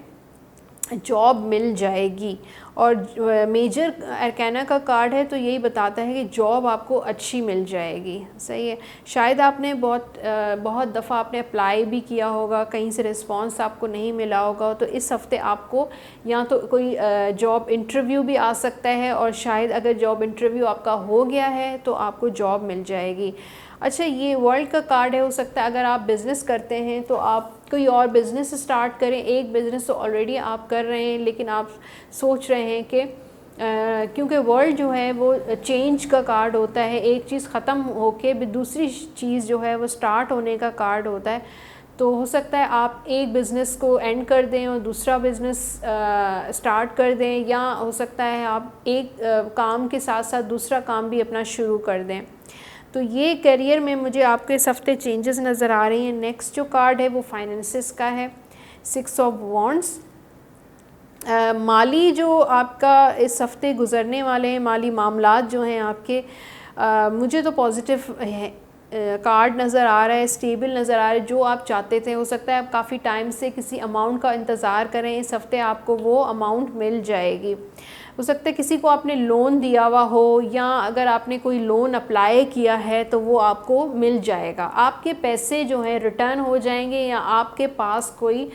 जॉब मिल जाएगी। और मेजर अरकाना का कार्ड है तो यही बताता है कि जॉब आपको अच्छी मिल जाएगी। सही है, शायद आपने बहुत दफ़ा आपने अप्लाई भी किया होगा, कहीं से रिस्पांस आपको नहीं मिला होगा, तो इस हफ़्ते आपको या तो कोई जॉब इंटरव्यू भी आ सकता है और शायद अगर जॉब इंटरव्यू आपका हो गया है तो आपको जॉब मिल जाएगी। अच्छा, ये वर्ल्ड का कार्ड है, हो सकता है अगर आप बिज़नेस करते हैं तो आप कोई और बिज़नेस स्टार्ट करें। एक बिज़नेस तो ऑलरेडी आप कर रहे हैं लेकिन आप सोच रहे हैं कि क्योंकि वर्ल्ड जो है वो चेंज का कार्ड होता है, एक चीज़ ख़त्म होके भी दूसरी चीज़ जो है वो स्टार्ट होने का कार्ड होता है। तो हो सकता है आप एक बिज़नेस को एंड कर दें और दूसरा बिज़नेस स्टार्ट कर दें, या हो सकता है आप एक काम के साथ साथ दूसरा काम भी अपना शुरू कर दें। तो ये करियर में मुझे आपके इस हफ्ते चेंजेस नज़र आ रही हैं। नेक्स्ट जो कार्ड है वो फाइनेंसिस का है, 6 ऑफ वॉन्ड्स। माली जो आपका इस हफ्ते गुज़रने वाले हैं, माली मामलात जो हैं आपके, मुझे तो पॉजिटिव है कार्ड नज़र आ रहा है, स्टेबल नज़र आ रहा है। जो आप चाहते थे, हो सकता है आप काफ़ी टाइम से किसी अमाउंट का इंतज़ार करें, इस हफ्ते आपको वो अमाउंट मिल जाएगी। हो सकता है किसी को आपने लोन दिया हुआ हो या अगर आपने कोई लोन अप्लाई किया है तो वो आपको मिल जाएगा। आपके पैसे जो हैं रिटर्न हो जाएंगे या आपके पास कोई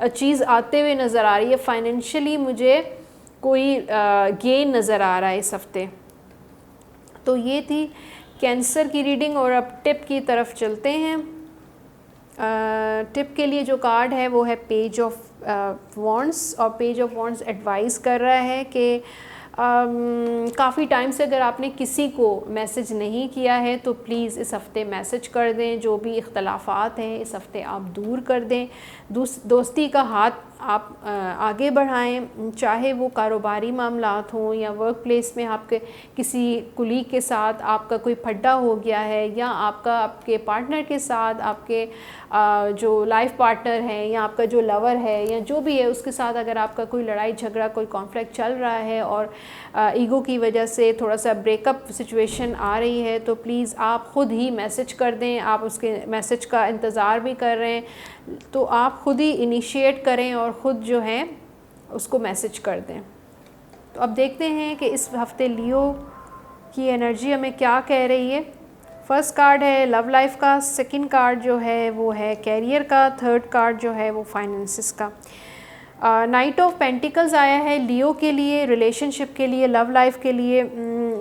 चीज़ आते हुए नज़र आ रही है। फाइनेंशियली मुझे कोई गेन नज़र आ रहा है इस हफ्ते। तो ये थी कैंसर की रीडिंग और अब टिप की तरफ चलते हैं। टिप के लिए जो कार्ड है वो है पेज ऑफ वॉन्ड्स, और पेज ऑफ वॉन्ड्स एडवाइस कर रहा है कि काफ़ी टाइम से अगर आपने किसी को मैसेज नहीं किया है तो प्लीज़ इस हफ़्ते मैसेज कर दें। जो भी इख्तलाफात हैं इस हफ़्ते आप दूर कर दें। दोस्ती का हाथ आप आगे बढ़ाएं, चाहे वो कारोबारी मामलात हों या वर्क प्लेस में आपके किसी कुलीग के साथ आपका कोई फड्डा हो गया है, या आपके पार्टनर के साथ, आपके जो लाइफ पार्टनर है या आपका जो लवर है या जो भी है उसके साथ अगर आपका कोई लड़ाई झगड़ा, कोई कॉन्फ्लिक्ट चल रहा है और ईगो की वजह से थोड़ा सा ब्रेकअप सिचुएशन आ रही है, तो प्लीज़ आप ख़ुद ही मैसेज कर दें। आप उसके मैसेज का इंतज़ार भी कर रहे हैं तो आप ख़ुद ही इनिशिएट करें और ख़ुद जो है उसको मैसेज कर दें। तो अब देखते हैं कि इस हफ़्ते लियो की एनर्जी हमें क्या कह रही है। फर्स्ट कार्ड है लव लाइफ का, सेकंड कार्ड जो है वो है कैरियर का, थर्ड कार्ड जो है वो फाइनेंसिस का। नाइट ऑफ पेंटिकल्स आया है लियो के लिए, रिलेशनशिप के लिए, लव लाइफ के लिए।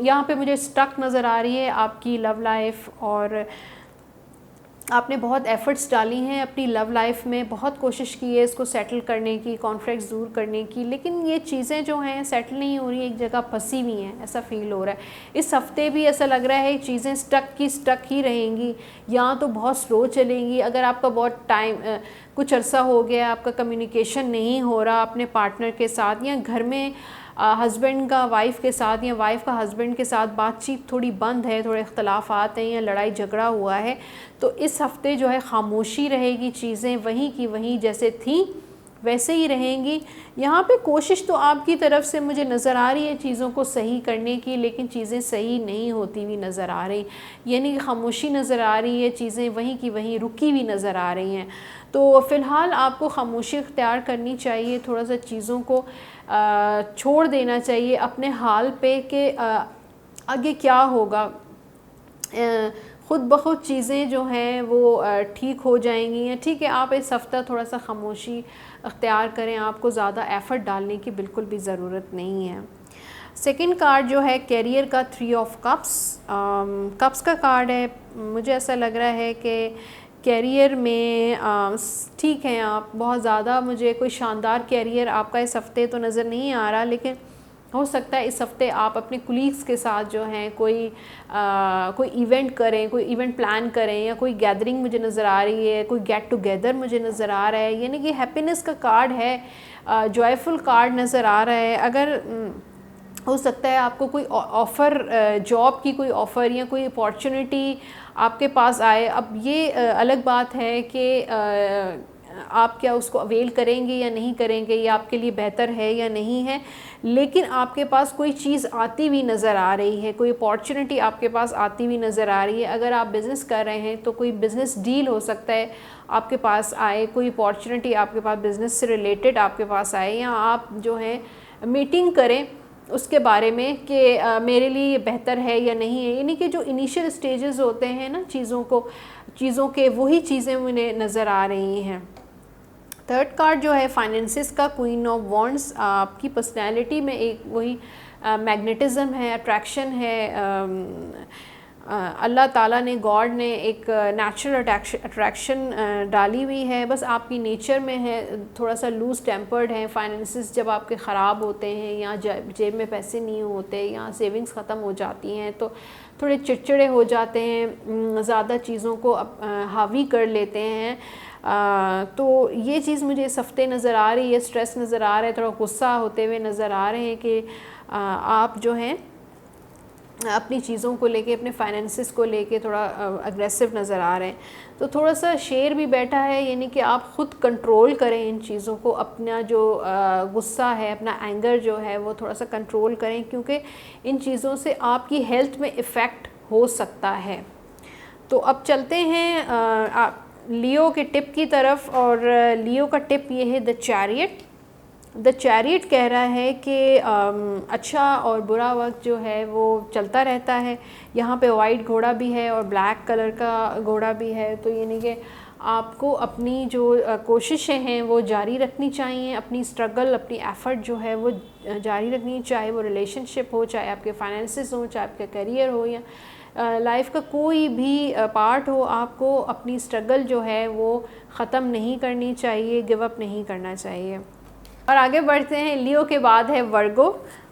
यहाँ पे मुझे स्टक नज़र आ रही है आपकी लव लाइफ, और आपने बहुत एफ़र्ट्स डाली हैं अपनी लव लाइफ में, बहुत कोशिश की है इसको सेटल करने की, कॉन्फ्लिक्ट्स दूर करने की, लेकिन ये चीज़ें जो हैं सेटल नहीं हो रही, एक जगह फंसी हुई हैं, ऐसा फ़ील हो रहा है। इस हफ़्ते भी ऐसा लग रहा है चीज़ें स्टक ही रहेंगी या तो बहुत स्लो चलेंगी। अगर आपका बहुत टाइम कुछ अरसा हो गया आपका कम्युनिकेशन नहीं हो रहा अपने पार्टनर के साथ, या घर में हस्बैंड का वाइफ़ के साथ या वाइफ़ का हस्बैंड के साथ बातचीत थोड़ी बंद है, थोड़े इख्तलाफात हैं या लड़ाई झगड़ा हुआ है, तो इस हफ़्ते जो है ख़ामोशी रहेगी, चीज़ें वहीं की वहीं जैसे थी वैसे ही रहेंगी। यहाँ पे कोशिश तो आपकी तरफ से मुझे नज़र आ रही है चीज़ों को सही करने की, लेकिन चीज़ें सही नहीं होती हुई नज़र आ रही, यानी कि खामोशी नज़र आ रही है, चीज़ें वहीं की वहीं रुकी हुई नज़र आ रही हैं। तो फ़िलहाल आपको खामोशी इख्तियार करनी चाहिए, थोड़ा सा चीज़ों को छोड़ देना चाहिए अपने हाल पे कि आगे क्या होगा। ख़ुद ब खुद चीज़ें जो हैं वो ठीक हो जाएंगी। या ठीक है, आप इस हफ़्ता थोड़ा सा खामोशी अख्तियार करें, आपको ज़्यादा एफ़र्ट डालने की बिल्कुल भी ज़रूरत नहीं है। सेकंड कार्ड जो है कैरियर का 3 ऑफ कप्स, कप्स का कार्ड है। मुझे ऐसा लग रहा है कि कैरियर में ठीक है, आप बहुत ज़्यादा, मुझे कोई शानदार कैरियर आपका इस हफ़्ते तो नज़र नहीं आ रहा, लेकिन हो सकता है इस हफ़्ते आप अपने कुलीग्स के साथ जो हैं कोई इवेंट करें, कोई इवेंट प्लान करें, या कोई गैदरिंग मुझे नज़र आ रही है, कोई गेट टुगेदर मुझे नज़र आ रहा है, यानी कि हैप्पीनेस का कार्ड है, जॉयफुल कार्ड नज़र आ रहा है। अगर हो सकता है आपको कोई ऑफ़र, जॉब की कोई ऑफ़र या कोई अपॉर्चुनिटी आपके पास आए। अब ये अलग बात है कि आप क्या उसको अवेल करेंगे या नहीं करेंगे, ये आपके लिए बेहतर है या नहीं है, लेकिन आपके पास कोई चीज़ आती हुई नज़र आ रही है, कोई अपॉर्चुनिटी आपके पास आती हुई नज़र आ रही है। अगर आप बिज़नेस कर रहे हैं तो कोई बिज़नेस डील हो सकता है आपके पास आए, कोई अपॉर्चुनिटी आपके पास बिज़नेस से रिलेटेड आपके पास आए, या आप जो है मीटिंग करें उसके बारे में कि मेरे लिए ये बेहतर है या नहीं है। यानी कि जो इनिशियल स्टेजेस होते हैं ना चीज़ों के, वही चीज़ें मुझे नज़र आ रही हैं। थर्ड कार्ड जो है फाइनेंसिस का, क्वीन ऑफ वॉन्ड्स, आपकी पर्सनैलिटी में एक वही मैग्नेटिज़म है, अट्रैक्शन है। अल्लाह ताला ने, गॉड ने एक नेचुरल अट्रैक्शन डाली हुई है, बस आपकी नेचर में है, थोड़ा सा लूज़ टेम्पर्ड है। फाइनेंसिस जब आपके ख़राब होते हैं, या जेब में पैसे नहीं होते, या सेविंग्स ख़त्म हो जाती हैं, तो थोड़े चिड़चिड़े हो जाते हैं, ज़्यादा चीज़ों को हावी कर लेते हैं। तो ये चीज़ मुझे इस हफ़्ते नज़र आ रही है, स्ट्रेस नज़र आ रहा है, थोड़ा गुस्सा होते हुए नज़र आ रहे हैं कि आप जो हैं अपनी चीज़ों को लेके, अपने फाइनेंसिस को लेके थोड़ा अग्रेसिव नज़र आ रहे हैं। तो थोड़ा सा शेर भी बैठा है, यानी कि आप ख़ुद कंट्रोल करें इन चीज़ों को, अपना जो गुस्सा है, अपना एंगर जो है वो थोड़ा सा कंट्रोल करें, क्योंकि इन चीज़ों से आपकी हेल्थ में इफ़ेक्ट हो सकता है। तो अब चलते हैं लियो के टिप की तरफ, और लियो का टिप ये है द चैरियट। द चैरियट कह रहा है कि अच्छा और बुरा वक्त जो है वो चलता रहता है। यहाँ पे वाइट घोड़ा भी है और ब्लैक कलर का घोड़ा भी है, तो यानी कि आपको अपनी जो कोशिशें हैं वो जारी रखनी चाहिए, अपनी स्ट्रगल, अपनी एफ़र्ट जो है वो जारी रखनी, चाहे वो रिलेशनशिप हो, चाहे आपके फाइनेंसिस हो, चाहे आपका करियर हो, या लाइफ का कोई भी पार्ट हो, आपको अपनी स्ट्रगल जो है वो ख़त्म नहीं करनी चाहिए, गिव अप नहीं करना चाहिए। और आगे बढ़ते हैं, लियो के बाद है वर्गो,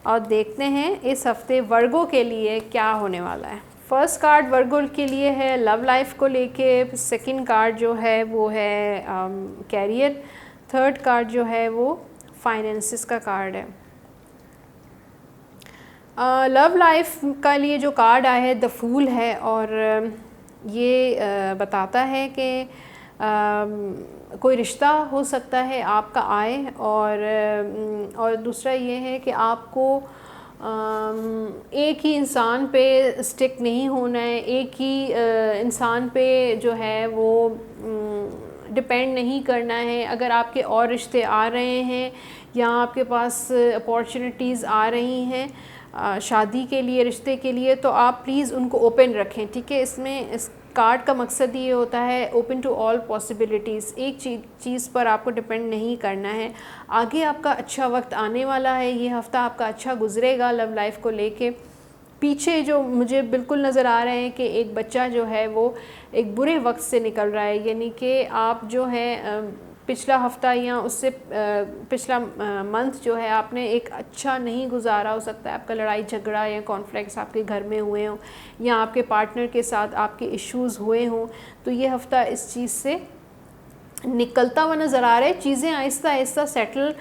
और देखते हैं इस हफ़्ते वर्गो के लिए क्या होने वाला है। फर्स्ट कार्ड वर्गो के लिए है लव लाइफ को लेके, सेकंड कार्ड जो है वो है कैरियर, थर्ड कार्ड जो है वो फाइनेंसिस का कार्ड है। लव लाइफ का लिए जो कार्ड आया है द फूल है, और ये बताता है कि कोई रिश्ता हो सकता है आपका आए, और दूसरा ये है कि आपको एक ही इंसान पे स्टिक नहीं होना है, एक ही इंसान पे जो है वो डिपेंड नहीं करना है। अगर आपके और रिश्ते आ रहे हैं या आपके पास अपॉर्चुनिटीज़ आ रही हैं शादी के लिए, रिश्ते के लिए, तो आप प्लीज़ उनको ओपन रखें, ठीक है। इसमें इस कार्ड का मकसद ये होता है ओपन टू ऑल पॉसिबिलिटीज़, एक चीज़ पर आपको डिपेंड नहीं करना है। आगे आपका अच्छा वक्त आने वाला है, ये हफ़्ता आपका अच्छा गुजरेगा लव लाइफ को लेके। पीछे जो मुझे बिल्कुल नज़र आ रहे हैं कि एक बच्चा जो है वो एक बुरे वक्त से निकल रहा है, यानी कि आप जो है पिछला हफ़्ता या उससे पिछला मंथ जो है आपने एक अच्छा नहीं गुजारा, हो सकता है आपका लड़ाई झगड़ा या कॉन्फ्लिक्ट्स आपके घर में हुए हों, या आपके पार्टनर के साथ आपके इश्यूज़ हुए हों, तो ये हफ़्ता इस चीज़ से निकलता हुआ नज़र आ रहा है, चीज़ें आहिस्ता आहिस्ता सेटल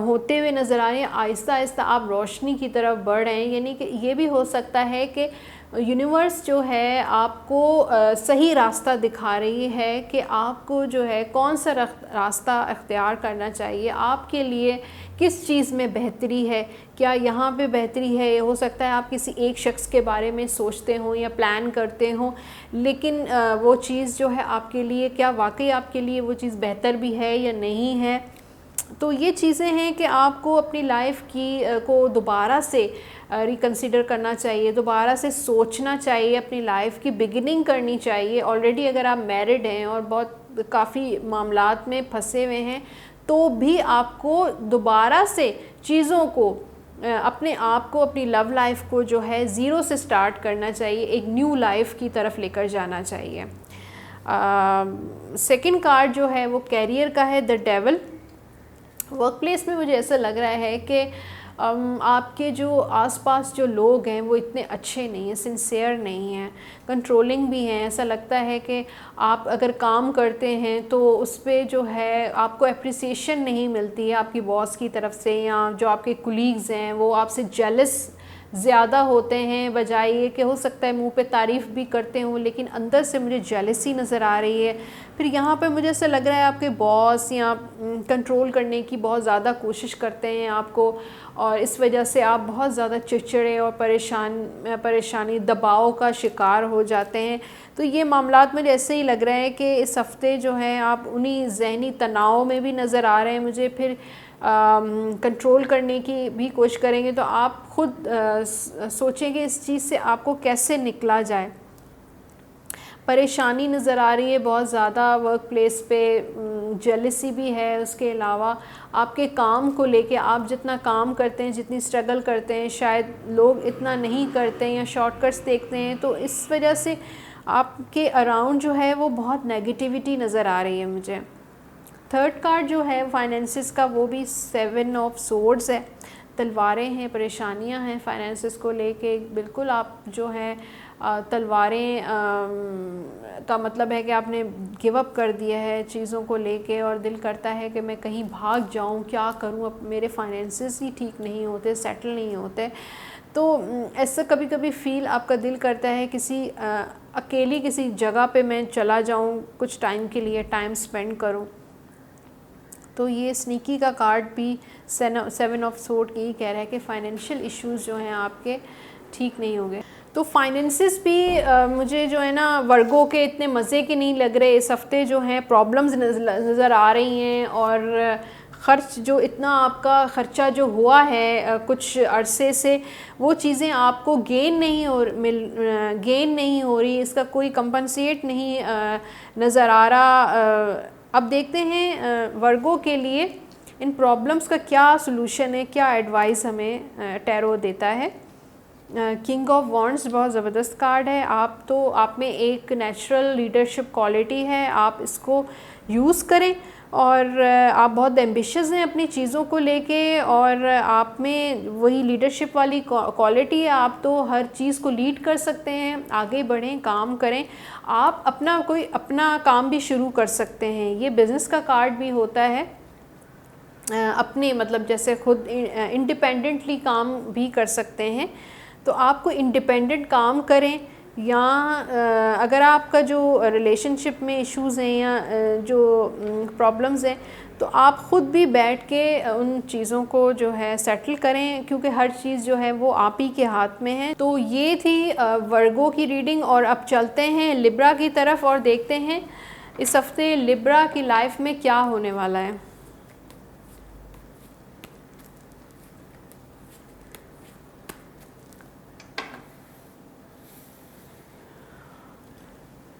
होते हुए नज़र आ रही हैं, आहिस्ता आहिस्ता आप रोशनी की तरफ बढ़ रहे हैं। यानी कि ये भी हो सकता है कि यूनिवर्स जो है आपको सही रास्ता दिखा रही है कि आपको जो है कौन सा रास्ता अख्तियार करना चाहिए, आपके लिए किस चीज़ में बेहतरी है, क्या यहाँ पे बेहतरी है। हो सकता है आप किसी एक शख्स के बारे में सोचते हों या प्लान करते हों, लेकिन वो चीज़ जो है आपके लिए, क्या वाकई आपके लिए वो चीज़ बेहतर भी है या नहीं है। तो ये चीज़ें हैं कि आपको अपनी लाइफ की को दोबारा से रिकंसिडर करना चाहिए, दोबारा से सोचना चाहिए, अपनी लाइफ की बिगिनिंग करनी चाहिए। ऑलरेडी अगर आप मैरिड हैं और बहुत काफ़ी मामलात में फंसे हुए हैं, तो भी आपको दोबारा से चीज़ों को, अपने आप को, अपनी लव लाइफ को जो है ज़ीरो से स्टार्ट करना चाहिए, एक न्यू लाइफ की तरफ लेकर जाना चाहिए। सेकंड कार्ड जो है वो कैरियर का है, द डेविल। वर्क प्लेस में मुझे ऐसा लग रहा है कि आपके जो आसपास जो लोग हैं वो इतने अच्छे नहीं हैं, सिंसियर नहीं हैं, कंट्रोलिंग भी हैं। ऐसा लगता है कि आप अगर काम करते हैं तो उस पर जो है आपको एप्रिसिएशन नहीं मिलती है आपकी बॉस की तरफ से, या जो आपके कुलीग्स हैं वो आपसे जेलस ज़्यादा होते हैं, बजाय ये कि हो सकता है मुंह पे तारीफ़ भी करते हों लेकिन अंदर से मुझे जेलसी नज़र आ रही है। फिर यहाँ पे मुझे ऐसा लग रहा है आपके बॉस या कंट्रोल करने की बहुत ज़्यादा कोशिश करते हैं आपको, और इस वजह से आप बहुत ज़्यादा चिड़चिड़े और परेशानी, दबाव का शिकार हो जाते हैं। तो ये मामलात मुझे ऐसे ही लग रहा है कि इस हफ़्ते जो है आप उन्हीं ज़हनी तनाव में भी नज़र आ रहे हैं मुझे। फिर कंट्रोल करने की भी कोशिश करेंगे तो आप खुद सोचेंगे इस चीज़ से आपको कैसे निकला जाए। परेशानी नज़र आ रही है बहुत ज़्यादा वर्क प्लेस पे, जेलसी भी है। उसके अलावा आपके काम को लेके, आप जितना काम करते हैं, जितनी स्ट्रगल करते हैं, शायद लोग इतना नहीं करते हैं या शॉर्टकट्स देखते हैं, तो इस वजह से आपके अराउंड जो है वो बहुत नेगेटिविटी नज़र आ रही है मुझे। थर्ड कार्ड जो है फाइनेंसिस का, वो भी 7 ऑफ सोर्ड्स है, तलवारें हैं, परेशानियां हैं फाइनेंसिस को लेके। बिल्कुल आप जो है तलवारें का मतलब है कि आपने गिव अप कर दिया है चीज़ों को लेके, और दिल करता है कि मैं कहीं भाग जाऊं, क्या करूं, अब मेरे फाइनेंसिस ही ठीक नहीं होते, सेटल नहीं होते। तो ऐसा कभी कभी फ़ील आपका दिल करता है किसी अकेली किसी जगह पे मैं चला जाऊं, कुछ टाइम के लिए टाइम स्पेंड करूं। तो ये स्नीकी का कार्ड भी 7 ऑफ सोर्ड यही कह रहा है कि फ़ाइनेंशियल इश्यूज़ जो हैं आपके ठीक नहीं होंगे। तो फाइनेंसिस भी मुझे जो है ना वर्गो के इतने मज़े के नहीं लग रहे इस हफ़्ते। जो हैं प्रॉब्लम्स नज़र आ रही हैं, और ख़र्च जो इतना आपका ख़र्चा जो हुआ है कुछ अरसे से, वो चीज़ें आपको गेन नहीं हो रही, इसका कोई कंपनसेट नहीं नज़र आ रहा। अब देखते हैं वर्गो के लिए इन प्रॉब्लम्स का क्या सलूशन है, क्या एडवाइस हमें टैरो देता है। किंग ऑफ वॉन्ड्स बहुत ज़बरदस्त कार्ड है। आप में एक नेचुरल लीडरशिप क्वालिटी है, आप इसको यूज़ करें, और आप बहुत एम्बिशियस हैं अपनी चीज़ों को लेके, और आप में वही लीडरशिप वाली क्वालिटी है। आप तो हर चीज़ को लीड कर सकते हैं, आगे बढ़ें, काम करें, आप अपना काम भी शुरू कर सकते हैं। ये बिज़नेस का कार्ड भी होता है, अपने मतलब जैसे खुद इंडिपेंडेंटली काम भी कर सकते हैं। तो आपको इंडिपेंडेंट काम करें, या अगर आपका जो रिलेशनशिप में इश्यूज़ हैं या जो प्रॉब्लम्स हैं, तो आप ख़ुद भी बैठ के उन चीज़ों को जो है सेटल करें, क्योंकि हर चीज़ जो है वो आप ही के हाथ में है। तो ये थी वर्गो की रीडिंग, और अब चलते हैं लिब्रा की तरफ और देखते हैं इस हफ्ते लिब्रा की लाइफ में क्या होने वाला है।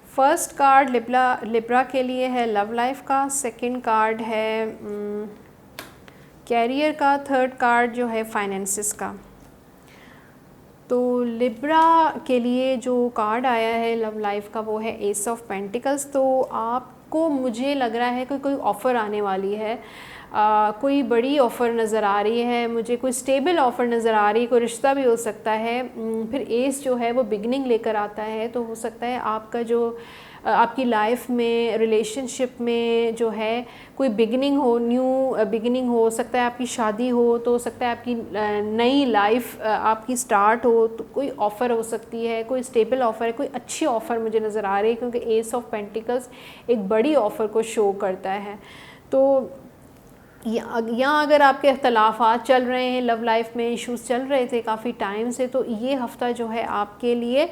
फर्स्ट कार्ड लिब्रा के लिए है लव लाइफ का, सेकंड कार्ड है कैरियर का, थर्ड कार्ड जो है फाइनेंसिस का। तो लिब्रा के लिए जो कार्ड आया है लव लाइफ का वो है एस ऑफ पेंटिकल्स। तो आपको मुझे लग रहा है कि कोई ऑफ़र आने वाली है, कोई बड़ी ऑफ़र नज़र आ रही है मुझे, कोई स्टेबल ऑफ़र नज़र आ रही है, कोई रिश्ता भी हो सकता है। फिर एस जो है वो बिगनिंग लेकर आता है, तो हो सकता है आपका जो आपकी लाइफ में, रिलेशनशिप में जो है कोई बिगिनिंग हो, न्यू बिगिनिंग हो सकता है, आपकी शादी हो सकता है आपकी नई लाइफ आपकी स्टार्ट हो, तो कोई ऑफ़र हो सकती है, कोई स्टेबल ऑफ़र है, कोई अच्छी ऑफ़र मुझे नज़र आ रही है, क्योंकि एस ऑफ पेंटिकल्स एक बड़ी ऑफ़र को शो करता है। तो यहाँ अगर आपके अख्तलाफात चल रहे हैं, लव लाइफ में इश्यूज़ चल रहे थे काफ़ी टाइम से, तो ये हफ़्ता जो है आपके लिए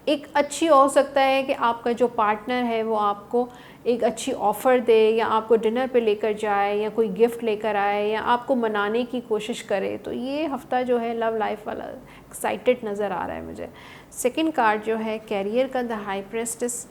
एक अच्छी हो सकता है कि आपका जो पार्टनर है वो आपको एक अच्छी ऑफ़र दे, या आपको डिनर पे लेकर जाए, या कोई गिफ्ट लेकर आए, या आपको मनाने की कोशिश करे। तो ये हफ़्ता जो है लव लाइफ वाला एक्साइटेड नज़र आ रहा है मुझे। सेकंड कार्ड जो है कैरियर का, द हाई प्रेस्टिस।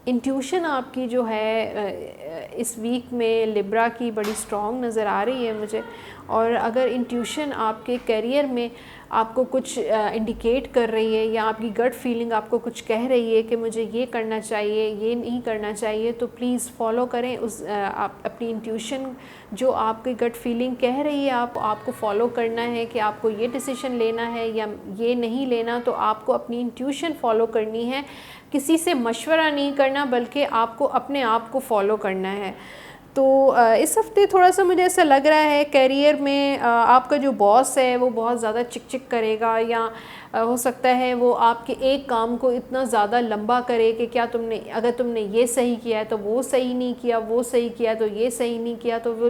इंट्यूशन आपकी जो है इस वीक में लिब्रा की बड़ी स्ट्रॉन्ग नज़र आ रही है मुझे। और अगर इंट्यूशन आपके करियर में आपको कुछ इंडिकेट कर रही है, या आपकी गट फीलिंग आपको कुछ कह रही है कि मुझे ये करना चाहिए, ये नहीं करना चाहिए, तो प्लीज़ फॉलो करें उस आप अपनी इंट्यूशन जो आपकी गट फीलिंग कह रही है, आपको फॉलो करना है कि आपको ये डिसीजन लेना है या ये नहीं लेना। तो आपको अपनी इंट्यूशन फॉलो करनी है, किसी से मशवरा नहीं करना, बल्कि आपको अपने आप को फॉलो करना है। तो इस हफ्ते थोड़ा सा मुझे ऐसा लग रहा है करियर में आपका जो बॉस है वो बहुत ज़्यादा चिक चिक करेगा, या हो सकता है वो आपके एक काम को इतना ज़्यादा लंबा करे कि क्या तुमने, अगर तुमने ये सही किया है तो वो सही नहीं किया, वो सही किया तो ये सही नहीं किया। तो वो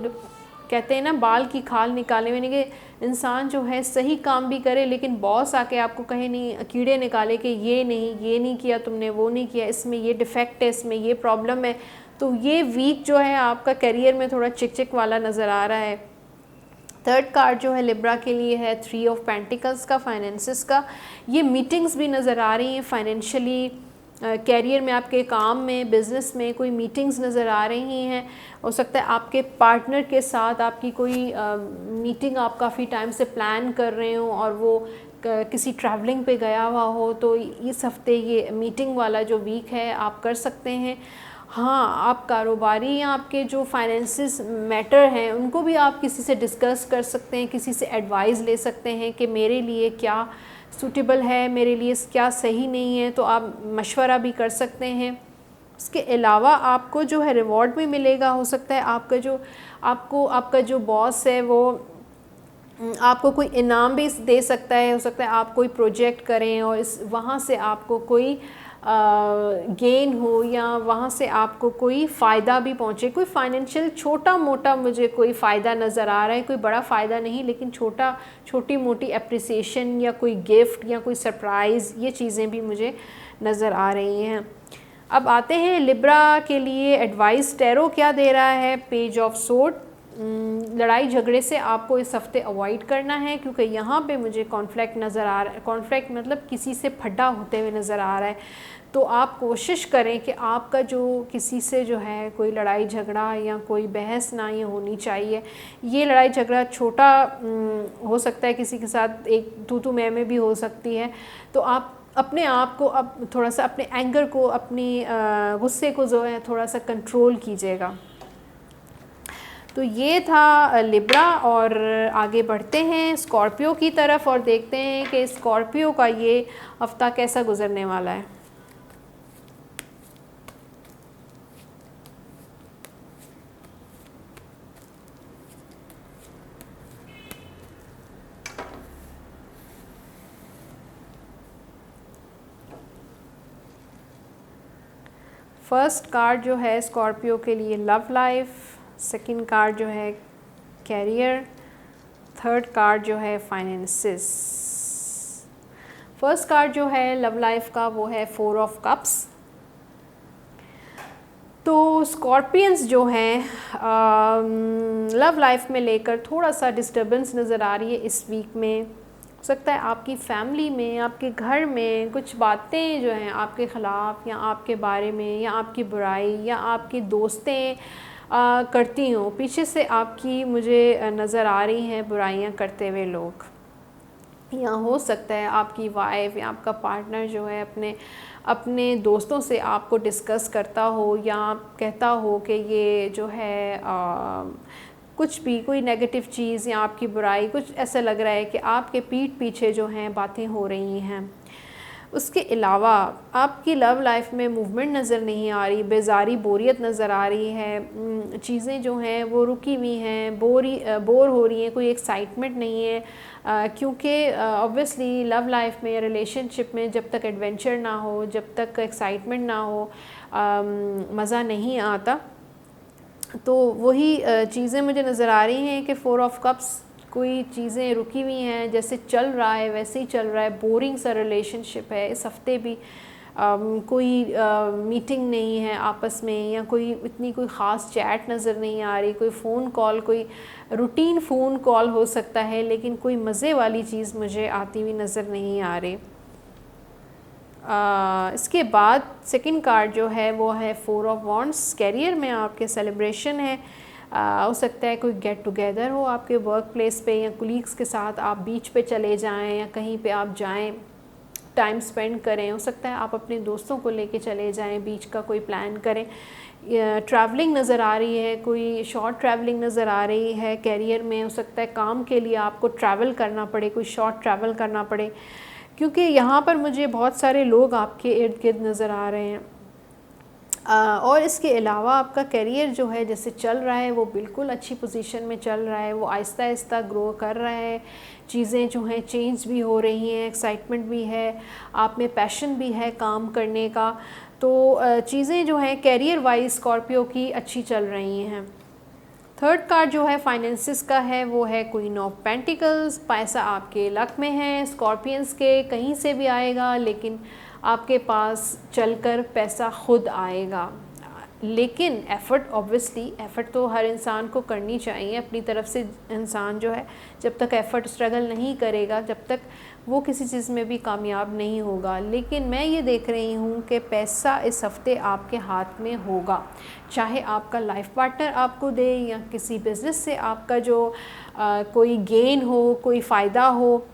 कहते हैं ना, बाल की खाल निकाले, यानी कि इंसान जो है सही काम भी करे, लेकिन बॉस आके आपको कहे नहीं, कीड़े निकाले कि ये नहीं किया तुमने, वो नहीं किया, इसमें ये डिफेक्ट है, इसमें ये प्रॉब्लम है। तो ये वीक जो है आपका करियर में थोड़ा चिक चिक वाला नज़र आ रहा है। थर्ड कार्ड जो है लिब्रा के लिए है थ्री ऑफ पेंटिकल्स का, फाइनेंसिस का। ये मीटिंग्स भी नज़र आ रही हैं फाइनेंशियली, कैरियर में, आपके काम में, बिज़नेस में कोई मीटिंग्स नज़र आ रही हैं। हो सकता है आपके पार्टनर के साथ आपकी कोई मीटिंग आप काफ़ी टाइम से प्लान कर रहे हो और वो किसी ट्रैवलिंग पे गया हुआ हो, तो इस हफ्ते ये मीटिंग वाला जो वीक है आप कर सकते हैं। हाँ, आप कारोबारी या आपके जो फाइनेंसिस मैटर हैं उनको भी आप किसी से डिस्कस कर सकते हैं, किसी से एडवाइस ले सकते हैं कि मेरे लिए क्या सूटेबल है, मेरे लिए क्या सही नहीं है, तो आप मशवरा भी कर सकते हैं। इसके अलावा आपको जो है रिवॉर्ड भी मिलेगा। हो सकता है आपका जो बॉस है वो आपको कोई इनाम भी दे सकता है। हो सकता है आप कोई प्रोजेक्ट करें और वहाँ से आपको कोई गेन हो, या वहाँ से आपको कोई फ़ायदा भी पहुँचे, कोई फाइनेंशियल छोटा मोटा मुझे कोई फ़ायदा नज़र आ रहा है, कोई बड़ा फ़ायदा नहीं, लेकिन छोटी मोटी अप्रिसिएशन या कोई गिफ्ट या कोई सरप्राइज़, ये चीज़ें भी मुझे नज़र आ रही हैं। अब आते हैं लिब्रा के लिए एडवाइस टैरो क्या दे रहा है। पेज ऑफ सोर्ड, लड़ाई झगड़े से आपको इस हफ्ते अवॉइड करना है, क्योंकि यहाँ पे मुझे कॉन्फ्लिक्ट नज़र आ रहा है। कॉन्फ्लिक्ट मतलब किसी से फटा होते हुए नज़र आ रहा है। तो आप कोशिश करें कि आपका जो किसी से जो है कोई लड़ाई झगड़ा या कोई बहस ना ये होनी चाहिए। ये लड़ाई झगड़ा छोटा हो सकता है, किसी के साथ एक तू मैं भी हो सकती है। तो आप अपने आप को अब थोड़ा सा अपने एंगर को, अपनी गुस्से को जो है थोड़ा सा कंट्रोल कीजिएगा। तो ये था लिब्रा। और आगे बढ़ते हैं स्कॉर्पियो की तरफ और देखते हैं कि स्कॉर्पियो का ये हफ्ता कैसा गुजरने वाला है। फर्स्ट कार्ड जो है स्कॉर्पियो के लिए लव लाइफ, सेकंड कार्ड जो है कैरियर, थर्ड कार्ड जो है फाइनेंसिस। फर्स्ट कार्ड जो है लव लाइफ का वो है फोर ऑफ कप्स। तो स्कॉर्पियंस जो हैं लव लाइफ में लेकर थोड़ा सा डिस्टर्बेंस नज़र आ रही है इस वीक में। हो सकता है आपकी फैमिली में, आपके घर में कुछ बातें जो हैं आपके ख़िलाफ़ या आपके बारे में या आपकी बुराई या आपकी दोस्तें करती हों, पीछे से आपकी मुझे नज़र आ रही हैं बुराइयां करते हुए लोग। या हो सकता है आपकी वाइफ या आपका पार्टनर जो है अपने दोस्तों से आपको डिस्कस करता हो या कहता हो कि ये जो है कुछ भी कोई नेगेटिव चीज़ या आपकी बुराई, कुछ ऐसा लग रहा है कि आपके पीठ पीछे जो हैं बातें हो रही हैं। उसके अलावा आपकी लव लाइफ में मूवमेंट नज़र नहीं आ रही, बेजारी बोरियत नज़र आ रही है, चीज़ें जो हैं वो रुकी हुई हैं, बोर हो रही हैं, कोई एक्साइटमेंट नहीं है, क्योंकि ऑब्वियसली लव लाइफ में या रिलेशनशिप में जब तक एडवेंचर ना हो, जब तक एक्साइटमेंट ना हो, मज़ा नहीं आता। तो वही चीज़ें मुझे नज़र आ रही हैं कि 4 ऑफ कप्स, कोई चीज़ें रुकी हुई हैं, जैसे चल रहा है वैसे ही चल रहा है, बोरिंग सा रिलेशनशिप है। इस हफ़्ते भी कोई मीटिंग नहीं है आपस में, या कोई इतनी कोई ख़ास चैट नज़र नहीं आ रही, कोई फ़ोन कॉल, कोई रूटीन फ़ोन कॉल हो सकता है, लेकिन कोई मज़े वाली चीज़ मुझे आती हुई नज़र नहीं आ रही। इसके बाद सेकंड कार्ड जो है वो है 4 ऑफ वॉन्ड्स। कैरियर में आपके सेलिब्रेशन है, हो सकता है कोई गेट टुगेदर हो आपके वर्क प्लेस पे, या कुलीग्स के साथ आप बीच पे चले जाएं, या कहीं पे आप जाएं, टाइम स्पेंड करें। हो सकता है आप अपने दोस्तों को लेके चले जाएं, बीच का कोई प्लान करें। ट्रैवलिंग नज़र आ रही है, कोई शॉर्ट ट्रैवलिंग नज़र आ रही है कैरियर में। हो सकता है काम के लिए आपको ट्रैवल करना पड़े, कोई शॉर्ट ट्रैवल करना पड़े, क्योंकि यहाँ पर मुझे बहुत सारे लोग आपके इर्द गिर्द नज़र आ रहे हैं। और इसके अलावा आपका करियर जो है जैसे चल रहा है वो बिल्कुल अच्छी पोजीशन में चल रहा है, वो आहिस्ता आहिस्ता ग्रो कर रहा है, चीज़ें जो हैं चेंज भी हो रही हैं, एक्साइटमेंट भी है, आप में पैशन भी है काम करने का। तो चीज़ें जो हैं करियर वाइज स्कॉर्पियो की अच्छी चल रही हैं। थर्ड कार्ड जो है फाइनेंसिस का है, वो है क्वीन ऑफ पेंटिकल्स। पैसा आपके लक में है, स्कॉर्पियंस के कहीं से भी आएगा, लेकिन आपके पास चलकर पैसा खुद आएगा। लेकिन एफ़र्ट, ऑब्वियसली एफ़र्ट तो हर इंसान को करनी चाहिए अपनी तरफ से। इंसान जो है जब तक एफ़र्ट स्ट्रगल नहीं करेगा, जब तक वो किसी चीज़ में भी कामयाब नहीं होगा। लेकिन मैं ये देख रही हूँ कि पैसा इस हफ़्ते आपके हाथ में होगा, चाहे आपका लाइफ पार्टनर आपको दे, या किसी बिज़नेस से आपका जो कोई गेन हो, कोई फ़ायदा हो।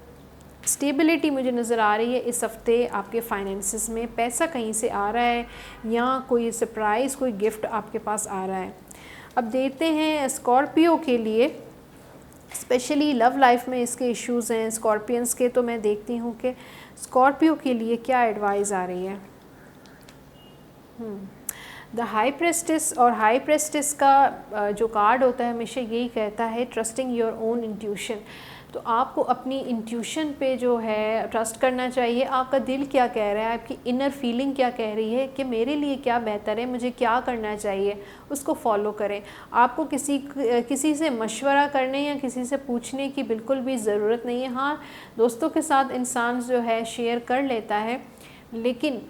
स्टेबिलिटी मुझे नज़र आ रही है इस हफ़्ते आपके फाइनेंसिस में, पैसा कहीं से आ रहा है, या कोई सरप्राइज़, कोई गिफ्ट आपके पास आ रहा है। अब देखते हैं स्कॉर्पियो के लिए, स्पेशली लव लाइफ में इसके इश्यूज़ हैं स्कॉर्पियंस के, तो मैं देखती हूँ कि स्कॉर्पियो के लिए क्या एडवाइस आ रही है। द हाई प्रेस्टिस, और हाई प्रेस्टिस का जो कार्ड होता है हमेशा यही कहता है ट्रस्टिंग योर ओन इंट्यूशन। तो आपको अपनी इंट्यूशन पे जो है ट्रस्ट करना चाहिए। आपका दिल क्या कह रहा है, आपकी इनर फीलिंग क्या कह रही है कि मेरे लिए क्या बेहतर है, मुझे क्या करना चाहिए, उसको फॉलो करें। आपको किसी से मशवरा करने या किसी से पूछने की बिल्कुल भी ज़रूरत नहीं है। हाँ, दोस्तों के साथ इंसान जो है शेयर कर लेता है, लेकिन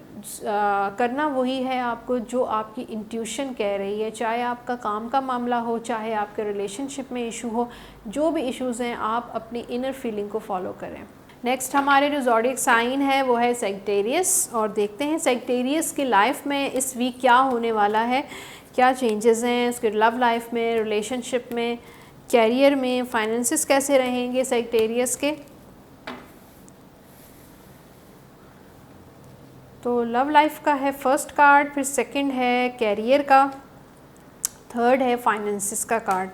करना वही है आपको जो आपकी इंट्यूशन कह रही है। चाहे आपका काम का मामला हो, चाहे आपके रिलेशनशिप में इशू हो, जो भी इश्यूज़ हैं आप अपनी इनर फीलिंग को फॉलो करें। नेक्स्ट हमारे जो ज़ोडिएक साइन है वो है सैजिटेरियस, और देखते हैं सैजिटेरियस की लाइफ में इस वीक क्या होने वाला है, क्या चेंजेस हैं उसके लव लाइफ में, रिलेशनशिप में, कैरियर में, फाइनेंसिस कैसे रहेंगे सैजिटेरियस के। तो लव लाइफ का है फर्स्ट कार्ड, फिर सेकंड है कैरियर का, थर्ड है फाइनेंसिस का कार्ड।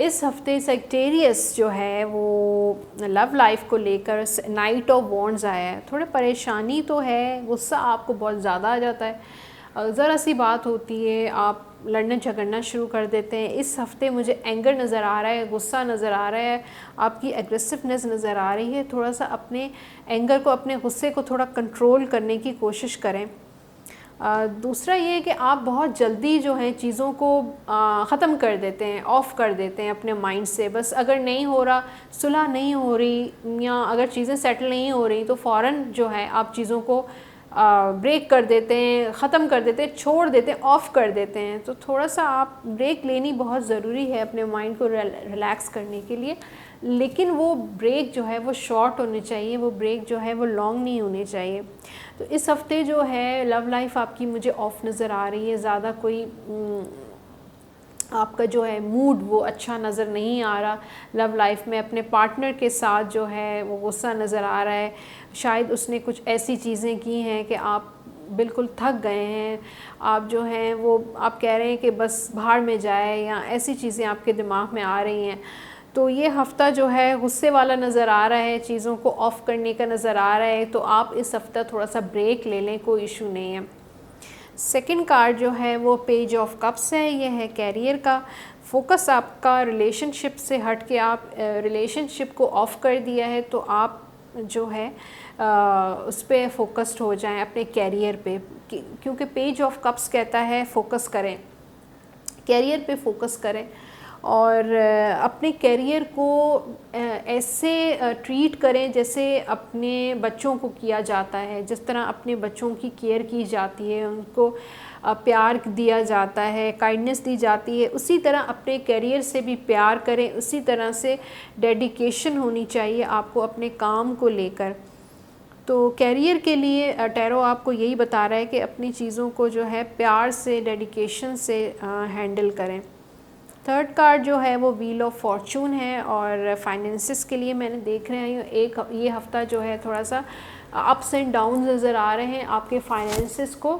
इस हफ्ते सैजिटेरियस जो है वो लव लाइफ को लेकर नाइट ऑफ वॉन्ड्स आया है। थोड़ी परेशानी तो है, गुस्सा आपको बहुत ज़्यादा आ जाता है, ज़रा सी बात होती है आप लड़ना झगड़ना शुरू कर देते हैं। इस हफ्ते मुझे एंगर नज़र आ रहा है, गुस्सा नज़र आ रहा है, आपकी एग्रेसिवनेस नज़र आ रही है। थोड़ा सा अपने एंगर को, अपने गुस्से को थोड़ा कंट्रोल करने की कोशिश करें। दूसरा ये कि आप बहुत जल्दी जो है चीज़ों को ख़त्म कर देते हैं, ऑफ़ कर देते हैं अपने माइंड से। बस अगर नहीं हो रहा, सुलह नहीं हो रही, या अगर चीज़ें सेटल नहीं हो रही, तो फ़ौरन जो है आप चीज़ों को ब्रेक कर देते हैं, ख़त्म कर देते हैं, छोड़ देते हैं, ऑफ़ कर देते हैं। तो थोड़ा सा आप ब्रेक लेनी बहुत ज़रूरी है अपने माइंड को रिलैक्स करने के लिए। लेकिन वो ब्रेक जो है वो शॉर्ट होने चाहिए, वो ब्रेक जो है वो लॉन्ग नहीं होने चाहिए। तो इस हफ़्ते जो है लव लाइफ आपकी मुझे ऑफ नज़र आ रही है, ज़्यादा कोई आपका जो है मूड वो अच्छा नज़र नहीं आ रहा। लव लाइफ में अपने पार्टनर के साथ जो है वो गुस्सा नज़र आ रहा है, शायद उसने कुछ ऐसी चीज़ें की हैं कि आप बिल्कुल थक गए हैं, आप जो हैं वो आप कह रहे हैं कि बस बाहर में जाए, या ऐसी चीज़ें आपके दिमाग में आ रही हैं। तो ये हफ़्ता जो है गुस्से वाला नज़र आ रहा है, चीज़ों को ऑफ़ करने का नज़र आ रहा है, तो आप इस हफ़्ता थोड़ा सा ब्रेक ले लें, कोई इशू नहीं है। सेकंड कार्ड जो है वो पेज ऑफ कप्स है, ये है कैरियर का। फोकस आपका रिलेशनशिप से हट के आप रिलेशनशिप को ऑफ़ कर दिया है, तो आप जो है उस पर फोकस्ड हो जाएं अपने कैरियर पे, क्योंकि पेज ऑफ कप्स कहता है फोकस करें, कैरियर पे फोकस करें और अपने कैरियर को ऐसे ट्रीट करें जैसे अपने बच्चों को किया जाता है। जिस तरह अपने बच्चों की केयर की जाती है, उनको प्यार दिया जाता है, काइंडनेस दी जाती है, उसी तरह अपने कैरियर से भी प्यार करें, उसी तरह से डेडिकेशन होनी चाहिए आपको अपने काम को लेकर। तो कैरियर के लिए टैरो आपको यही बता रहा है कि अपनी चीज़ों को जो है प्यार से, डेडिकेशन से हैंडल करें। थर्ड कार्ड जो है वो व्हील ऑफ फॉर्चून है और फाइनेंसिस के लिए मैंने देख रहे हैं ये हफ़्ता जो है थोड़ा सा अप्स एंड डाउन नज़र आ रहे हैं आपके फाइनेंसिस को।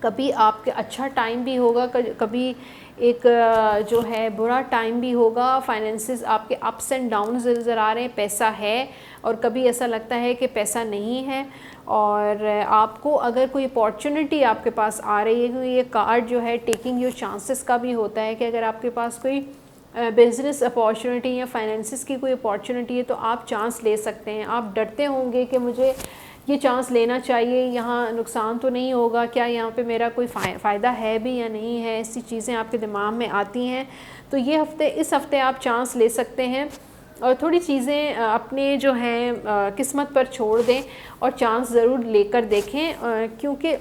कभी आपके अच्छा टाइम भी होगा, कभी एक जो है बुरा टाइम भी होगा। फाइनेंसिस आपके अप्स एंड डाउन्स नज़र आ रहे हैं, पैसा है और कभी ऐसा लगता है कि पैसा नहीं है। और आपको अगर कोई अपॉर्चुनिटी आपके पास आ रही है, क्योंकि ये कार्ड जो है टेकिंग योर चांसेस का भी होता है कि अगर आपके पास कोई बिज़नेस अपॉर्चुनिटी या फाइनेंसिस की कोई अपॉर्चुनिटी है तो आप चांस ले सकते हैं। आप डरते होंगे कि मुझे ये चांस लेना चाहिए, यहाँ नुकसान तो नहीं होगा, क्या यहाँ पे मेरा कोई फ़ायदा है भी या नहीं है, ऐसी चीज़ें आपके दिमाग में आती हैं। तो ये इस हफ़्ते आप चांस ले सकते हैं और थोड़ी चीज़ें अपने जो हैं किस्मत पर छोड़ दें और चांस ज़रूर लेकर देखें, क्योंकि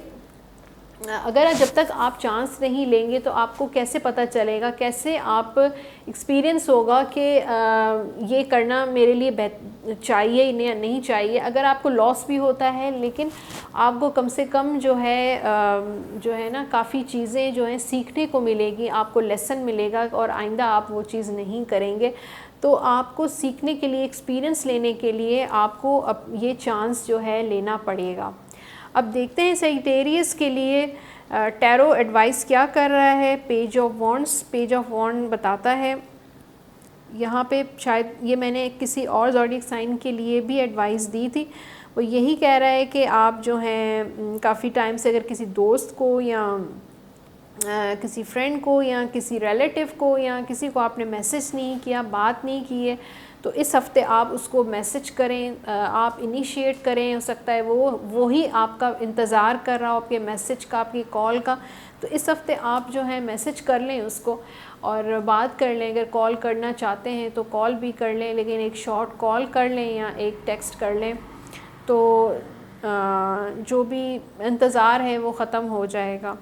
अगर जब तक आप चांस नहीं लेंगे तो आपको कैसे पता चलेगा, कैसे आप एक्सपीरियंस होगा कि ये करना मेरे लिए चाहिए या नहीं चाहिए। अगर आपको लॉस भी होता है लेकिन आपको कम से कम जो है ना काफ़ी चीज़ें जो हैं सीखने को मिलेगी, आपको लेसन मिलेगा और आइंदा आप वो चीज़ नहीं करेंगे। तो आपको सीखने के लिए, एक्सपीरियंस लेने के लिए आपको अब ये चांस जो है लेना पड़ेगा। अब देखते हैं सजिटेरियस के लिए टैरो एडवाइस क्या कर रहा है। पेज ऑफ वॉन्ड्स बताता है यहाँ पे, शायद ये मैंने किसी और ज़ोडिएक साइन के लिए भी एडवाइस दी थी। वो यही कह रहा है कि आप जो हैं काफ़ी टाइम से अगर किसी दोस्त को या किसी फ्रेंड को या किसी रिलेटिव को या किसी को आपने मैसेज नहीं किया, बात नहीं की है, तो इस हफ़्ते आप उसको मैसेज करें, आप इनिशिएट करें। हो सकता है वो ही आपका इंतज़ार कर रहा हो, आपके मैसेज का, आपकी कॉल का। तो इस हफ़्ते आप जो है मैसेज कर लें उसको और बात कर लें। अगर कॉल करना चाहते हैं तो कॉल भी कर लें, लेकिन एक शॉर्ट कॉल कर लें या एक टेक्स्ट कर लें, तो जो भी इंतज़ार है वो ख़त्म हो जाएगा।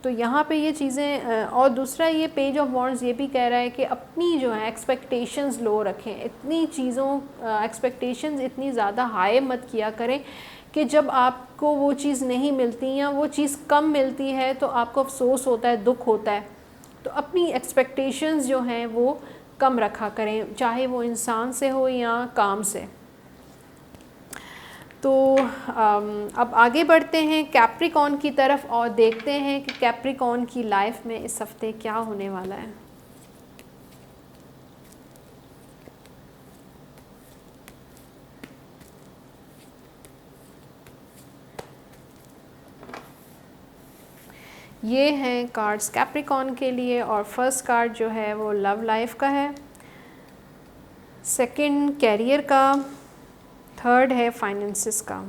तो यहाँ पे ये चीज़ें, और दूसरा ये पेज ऑफ वॉन्ड्स ये भी कह रहा है कि अपनी जो है एक्सपेक्टेशंस लो रखें। इतनी चीज़ों एक्सपेक्टेशंस इतनी ज़्यादा हाई मत किया करें कि जब आपको वो चीज़ नहीं मिलती या वो चीज़ कम मिलती है तो आपको अफसोस होता है, दुख होता है। तो अपनी एक्सपेक्टेशंस जो हैं वो कम रखा करें, चाहे वो इंसान से हो या काम से। तो अब आगे बढ़ते हैं कैप्रिकॉन की तरफ और देखते हैं कि कैप्रिकॉन की लाइफ में इस हफ्ते क्या होने वाला है। ये हैं कार्ड्स कैप्रिकॉन के लिए और फर्स्ट कार्ड जो है वो लव लाइफ का है, सेकंड कैरियर का, थर्ड है फाइनेंसिस का।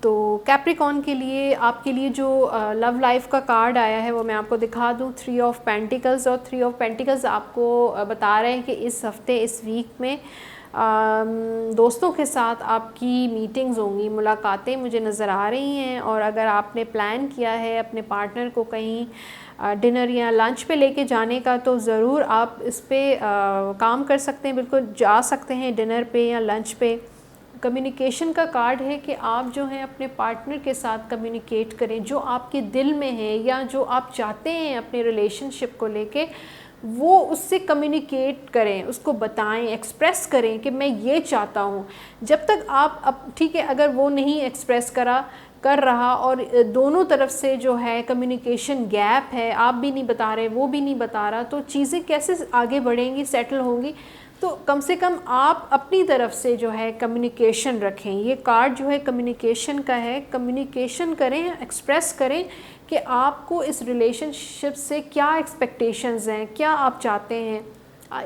तो कैप्रिकॉन के लिए, आपके लिए जो लव लाइफ का कार्ड आया है वो मैं आपको दिखा दूँ। 3 ऑफ पेंटिकल्स, और 3 ऑफ पेंटिकल्स आपको बता रहे हैं कि इस हफ्ते, इस वीक में दोस्तों के साथ आपकी मीटिंग्स होंगी, मुलाकातें मुझे नज़र आ रही हैं। और अगर आपने प्लान किया है अपने पार्टनर को कहीं डिनर या लंच पे लेके जाने का, तो ज़रूर आप इस पे काम कर सकते हैं, बिल्कुल जा सकते हैं डिनर पे या लंच पे। कम्युनिकेशन का कार्ड है कि आप जो हैं अपने पार्टनर के साथ कम्युनिकेट करें, जो आपके दिल में है या जो आप चाहते हैं अपने रिलेशनशिप को लेके, वो उससे कम्युनिकेट करें, उसको बताएं, एक्सप्रेस करें कि मैं ये चाहता हूँ। जब तक आप, अब ठीक है, अगर वो नहीं एक्सप्रेस करा कर रहा और दोनों तरफ से जो है कम्युनिकेशन गैप है, आप भी नहीं बता रहे, वो भी नहीं बता रहा, तो चीज़ें कैसे आगे बढ़ेंगी, सेटल होंगी। तो कम से कम आप अपनी तरफ से जो है कम्युनिकेशन रखें। ये कार्ड जो है कम्युनिकेशन का है, कम्युनिकेशन करें, एक्सप्रेस करें कि आपको इस रिलेशनशिप से क्या एक्सपेक्टेशंस हैं, क्या आप चाहते हैं,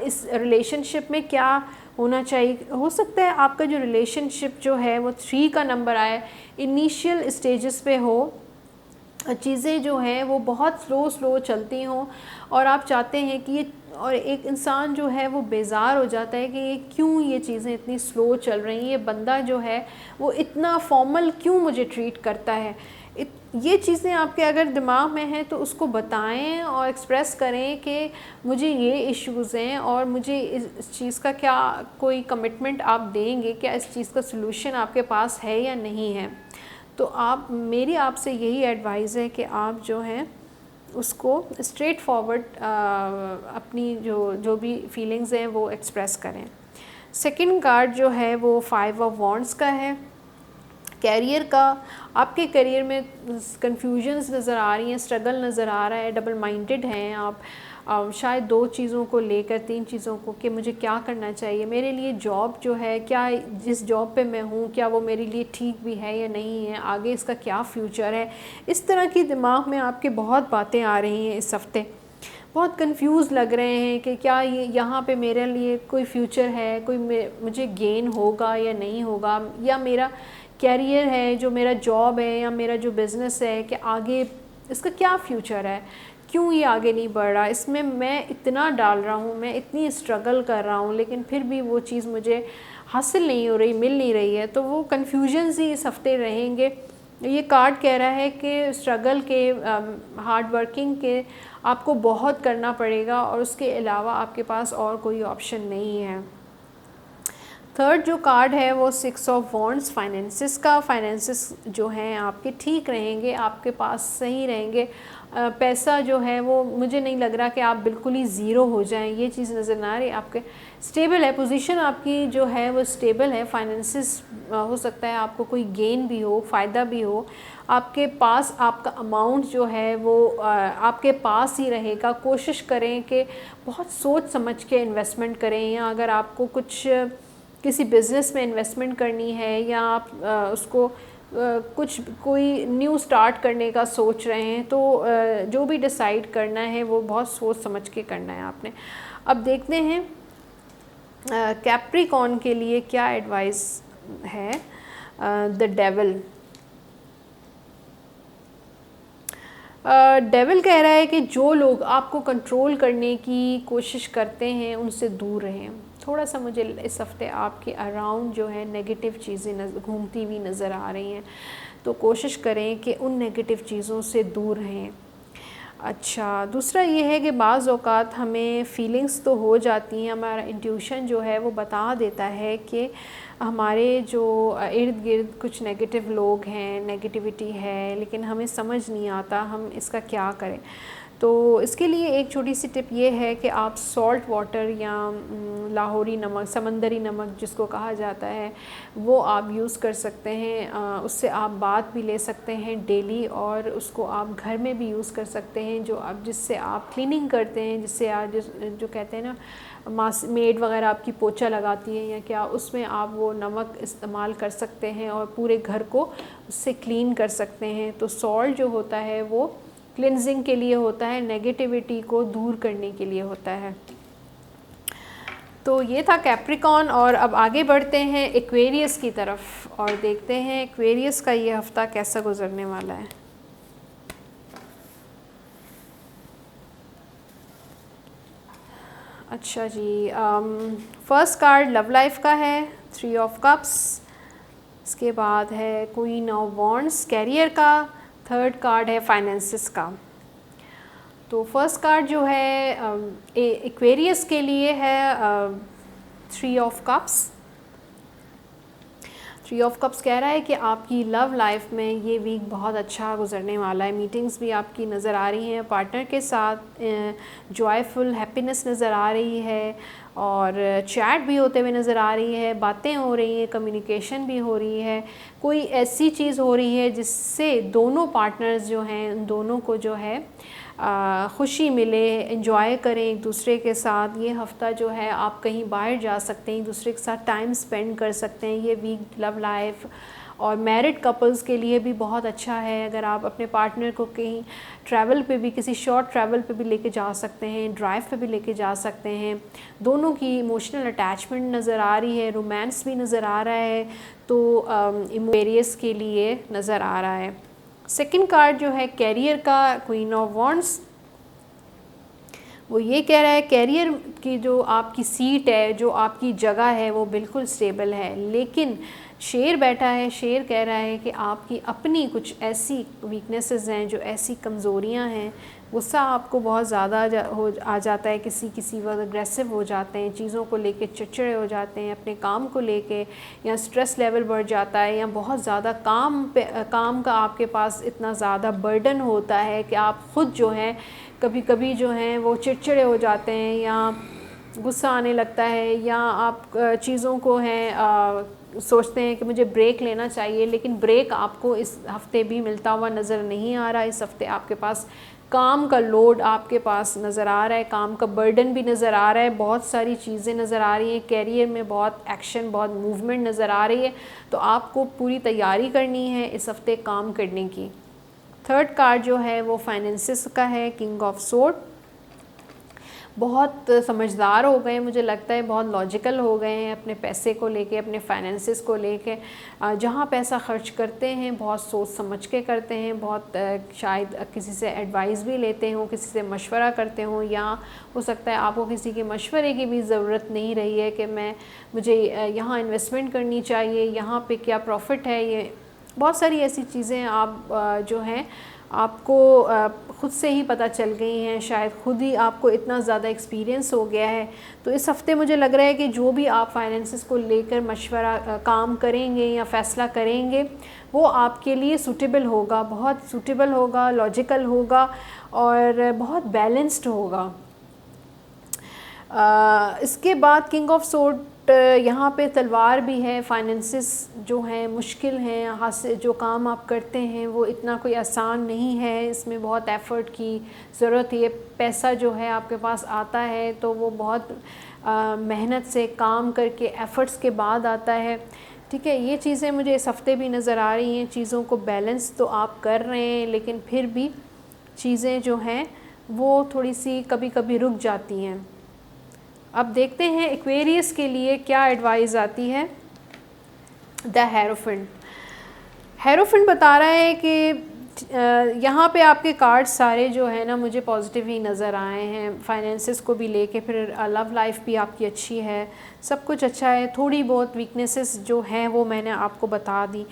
इस रिलेशनशिप में क्या होना चाहिए। हो सकता है आपका जो रिलेशनशिप जो है वो 3 का नंबर आए, इनिशियल स्टेजेस पे हो, चीज़ें जो हैं वो बहुत स्लो चलती हों और आप चाहते हैं कि ये, और एक इंसान जो है वो बेज़ार हो जाता है कि ये क्यों ये चीज़ें इतनी स्लो चल रही हैं, ये बंदा जो है वो इतना फॉर्मल क्यों मुझे ट्रीट करता है। ये चीज़ें आपके अगर दिमाग में हैं तो उसको बताएं और एक्सप्रेस करें कि मुझे ये इश्यूज़ हैं और मुझे इस चीज़ का क्या कोई कमिटमेंट आप देंगे, क्या इस चीज़ का सलूशन आपके पास है या नहीं है। तो आप, मेरी आपसे यही एडवाइस है कि आप जो हैं उसको स्ट्रेट फॉरवर्ड अपनी जो भी फीलिंग्स हैं वो एक्सप्रेस करें। सेकंड कार्ड जो है वो 5 ऑफ वॉन्ड्स का है। कैरियर का, आपके करियर में कन्फ्यूजन्स नज़र आ रही हैं, स्ट्रगल नज़र आ रहा है, डबल माइंडेड हैं आप, शायद 2 चीज़ों को लेकर, 3 चीज़ों को, कि मुझे क्या करना चाहिए, मेरे लिए जॉब जो है, क्या जिस जॉब पे मैं हूँ क्या वो मेरे लिए ठीक भी है या नहीं है, आगे इसका क्या फ्यूचर है। इस तरह की दिमाग में आपके बहुत बातें आ रही हैं इस हफ़्ते, बहुत कंफ्यूज लग रहे हैं कि क्या ये यहाँ पे मेरे लिए कोई फ्यूचर है, कोई मुझे गेन होगा या नहीं होगा, या मेरा कैरियर है, जो मेरा जॉब है या मेरा जो बिज़नेस है, कि आगे इसका क्या फ्यूचर है, क्यों ये आगे नहीं बढ़ रहा, इसमें मैं इतना डाल रहा हूँ, मैं इतनी स्ट्रगल कर रहा हूँ, लेकिन फिर भी वो चीज़ मुझे हासिल नहीं हो रही, मिल नहीं रही है। तो वो कन्फ्यूजन्स ही इस हफ्ते रहेंगे। ये कार्ड कह रहा है कि स्ट्रगल के, हार्ड वर्किंग के आपको बहुत करना पड़ेगा और उसके अलावा आपके पास और कोई ऑप्शन नहीं है। थर्ड जो कार्ड है वो 6 ऑफ वॉन्ड्स, फाइनेंसिस का। फाइनेंसिस जो हैं आपके ठीक रहेंगे, आपके पास सही रहेंगे। पैसा जो है वो, मुझे नहीं लग रहा कि आप बिल्कुल ही ज़ीरो हो जाएं, ये चीज़ नज़र ना आ रही। आपके स्टेबल है, पोजीशन आपकी जो है वो स्टेबल है। फाइनेंसिस हो सकता है आपको कोई गेन भी हो, फ़ायदा भी हो, आपके पास आपका अमाउंट जो है वो आपके पास ही रहेगा। कोशिश करें कि बहुत सोच समझ के इन्वेस्टमेंट करें, या अगर आपको कुछ किसी बिज़नेस में इन्वेस्टमेंट करनी है या आप उसको कुछ कोई न्यू स्टार्ट करने का सोच रहे हैं, तो जो भी डिसाइड करना है वो बहुत सोच समझ के करना है आपने। अब देखते हैं कैप्रिकॉर्न के लिए क्या एडवाइस है। द डेविल, डेविल कह रहा है कि जो लोग आपको कंट्रोल करने की कोशिश करते हैं उनसे दूर रहें। थोड़ा सा मुझे इस हफ्ते आपके अराउंड जो है नेगेटिव चीज़ें घूमती हुई नज़र आ रही हैं, तो कोशिश करें कि उन नेगेटिव चीज़ों से दूर रहें। अच्छा, दूसरा ये है कि बाज़ औक़ात हमें फ़ीलिंग्स तो हो जाती हैं, हमारा इंट्यूशन जो है वो बता देता है कि हमारे जो इर्द गिर्द कुछ नेगेटिव लोग हैं, नेगेटिविटी है, लेकिन हमें समझ नहीं आता हम इसका क्या करें। तो इसके लिए एक छोटी सी टिप ये है कि आप सॉल्ट वाटर या लाहौरी नमक, समंदरी नमक जिसको कहा जाता है, वो आप यूज़ कर सकते हैं। उससे आप बाथ भी ले सकते हैं डेली, और उसको आप घर में भी यूज़ कर सकते हैं, जो आप जिससे आप क्लीनिंग करते हैं, जिससे आप जो कहते हैं ना मेड वगैरह आपकी पोछा लगाती है या क्या, उसमें आप वो नमक इस्तेमाल कर सकते हैं और पूरे घर को उससे क्लीन कर सकते हैं। तो सॉल्ट जो होता है वो क्लिनजिंग के लिए होता है, नेगेटिविटी को दूर करने के लिए होता है। तो ये था कैप्रिकॉर्न, और अब आगे बढ़ते हैं एक्वेरियस की तरफ और देखते हैं एक्वेरियस का ये हफ़्ता कैसा गुजरने वाला है। अच्छा जी, फर्स्ट कार्ड लव लाइफ का है, 3 ऑफ कप्स। इसके बाद है क्वीन ऑफ वॉन्ड्स, कैरियर का। थर्ड कार्ड है फाइनेंसिस का। तो फर्स्ट कार्ड जो है एक्वेरियस के लिए है 3 ऑफ कप्स। 3 ऑफ कप्स कह रहा है कि आपकी लव लाइफ में ये वीक बहुत अच्छा गुजरने वाला है। मीटिंग्स भी आपकी नज़र आ रही हैं, पार्टनर के साथ जॉयफुल हैप्पीनेस नज़र आ रही है, और चैट भी होते हुए नज़र आ रही है, बातें हो रही हैं, कम्युनिकेशन भी हो रही है। कोई ऐसी चीज़ हो रही है जिससे दोनों पार्टनर्स जो हैं उन दोनों को जो है खुशी मिले, एंजॉय करें एक दूसरे के साथ। ये हफ़्ता जो है आप कहीं बाहर जा सकते हैं, एक दूसरे के साथ टाइम स्पेंड कर सकते हैं। ये वीक लव लाइफ और मैरिड कपल्स के लिए भी बहुत अच्छा है। अगर आप अपने पार्टनर को कहीं ट्रैवल पे भी, किसी शॉर्ट ट्रैवल पे भी लेके जा सकते हैं, ड्राइव पे भी लेके जा सकते हैं। दोनों की इमोशनल अटैचमेंट नज़र आ रही है, रोमांस भी नज़र आ रहा है, तो इमोरियस के लिए नज़र आ रहा है। सेकंड कार्ड जो है कैरियर का, क्वीन ऑफ वॉन्ड्स, वो ये कह रहा है कैरियर की जो आपकी सीट है, जो आपकी जगह है, वो बिल्कुल स्टेबल है। लेकिन शेर बैठा है, शेर कह रहा है कि आपकी अपनी कुछ ऐसी वीकनेसेस हैं, जो ऐसी कमज़ोरियां हैं। गुस्सा आपको बहुत ज़्यादा आ जाता है, किसी वक्त अग्रेसिव हो जाते हैं, चीज़ों को लेके चिड़चिड़े हो जाते हैं, अपने काम को लेके, या स्ट्रेस लेवल बढ़ जाता है, या बहुत ज़्यादा काम का आपके पास इतना ज़्यादा बर्डन होता है कि आप ख़ुद जो है कभी कभी जो हैं वो चिड़चिड़े हो जाते हैं, या गुस्सा आने लगता है, या आप चीज़ों को हैं सोचते हैं कि मुझे ब्रेक लेना चाहिए, लेकिन ब्रेक आपको इस हफ़्ते भी मिलता हुआ नज़र नहीं आ रहा। इस हफ़्ते आपके पास काम का लोड आपके पास नज़र आ रहा है, काम का बर्डन भी नज़र आ रहा है, बहुत सारी चीज़ें नज़र आ रही हैं, कैरियर में बहुत एक्शन, बहुत मूवमेंट नज़र आ रही है। तो आपको पूरी तैयारी करनी है इस हफ़्ते काम करने की। थर्ड कार्ड जो है वो फाइनेंसिस का है, किंग ऑफ सोर्ड। बहुत समझदार हो गए, मुझे लगता है बहुत लॉजिकल हो गए हैं अपने पैसे को लेके, अपने फाइनेंसिस को लेके। जहाँ पैसा खर्च करते हैं बहुत सोच समझ के करते हैं, बहुत शायद किसी से एडवाइस भी लेते हों, किसी से मशवरा करते हों, या हो सकता है आपको किसी के मशवरे की भी ज़रूरत नहीं रही है कि मुझे यहाँ इन्वेस्टमेंट करनी चाहिए, यहाँ पे क्या प्रॉफिट है। ये बहुत सारी ऐसी चीज़ें आप जो हैं आपको ख़ुद से ही पता चल गई हैं, शायद ख़ुद ही आपको इतना ज़्यादा एक्सपीरियंस हो गया है। तो इस हफ़्ते मुझे लग रहा है कि जो भी आप फाइनेंसिस को लेकर मशवरा काम करेंगे या फ़ैसला करेंगे वो आपके लिए सूटेबल होगा, बहुत सूटेबल होगा, लॉजिकल होगा और बहुत बैलेंस्ड होगा। इसके बाद किंग ऑफ सोर्ड यहाँ पे तलवार भी है। फाइनेंसिस जो हैं मुश्किल हैं, हाथ से जो काम आप करते हैं वो इतना कोई आसान नहीं है, इसमें बहुत एफ़र्ट की ज़रूरत है। पैसा जो है आपके पास आता है तो वो बहुत मेहनत से काम करके एफ़र्ट्स के बाद आता है, ठीक है। ये चीज़ें मुझे इस हफ़्ते भी नज़र आ रही हैं। चीज़ों को बैलेंस तो आप कर रहे हैं, लेकिन फिर भी चीज़ें जो हैं वो थोड़ी सी कभी कभी रुक जाती हैं। अब देखते हैं एक्वेरियस के लिए क्या एडवाइस आती है। द हेरोफेंट, हेरोफेंट बता रहा है कि यहाँ पे आपके कार्ड सारे जो है ना मुझे पॉजिटिव ही नज़र आए हैं। फाइनेंसिस को भी लेके, फिर लव लाइफ भी आपकी अच्छी है, सब कुछ अच्छा है। थोड़ी बहुत वीकनेसेस जो हैं वो मैंने आपको बता दी।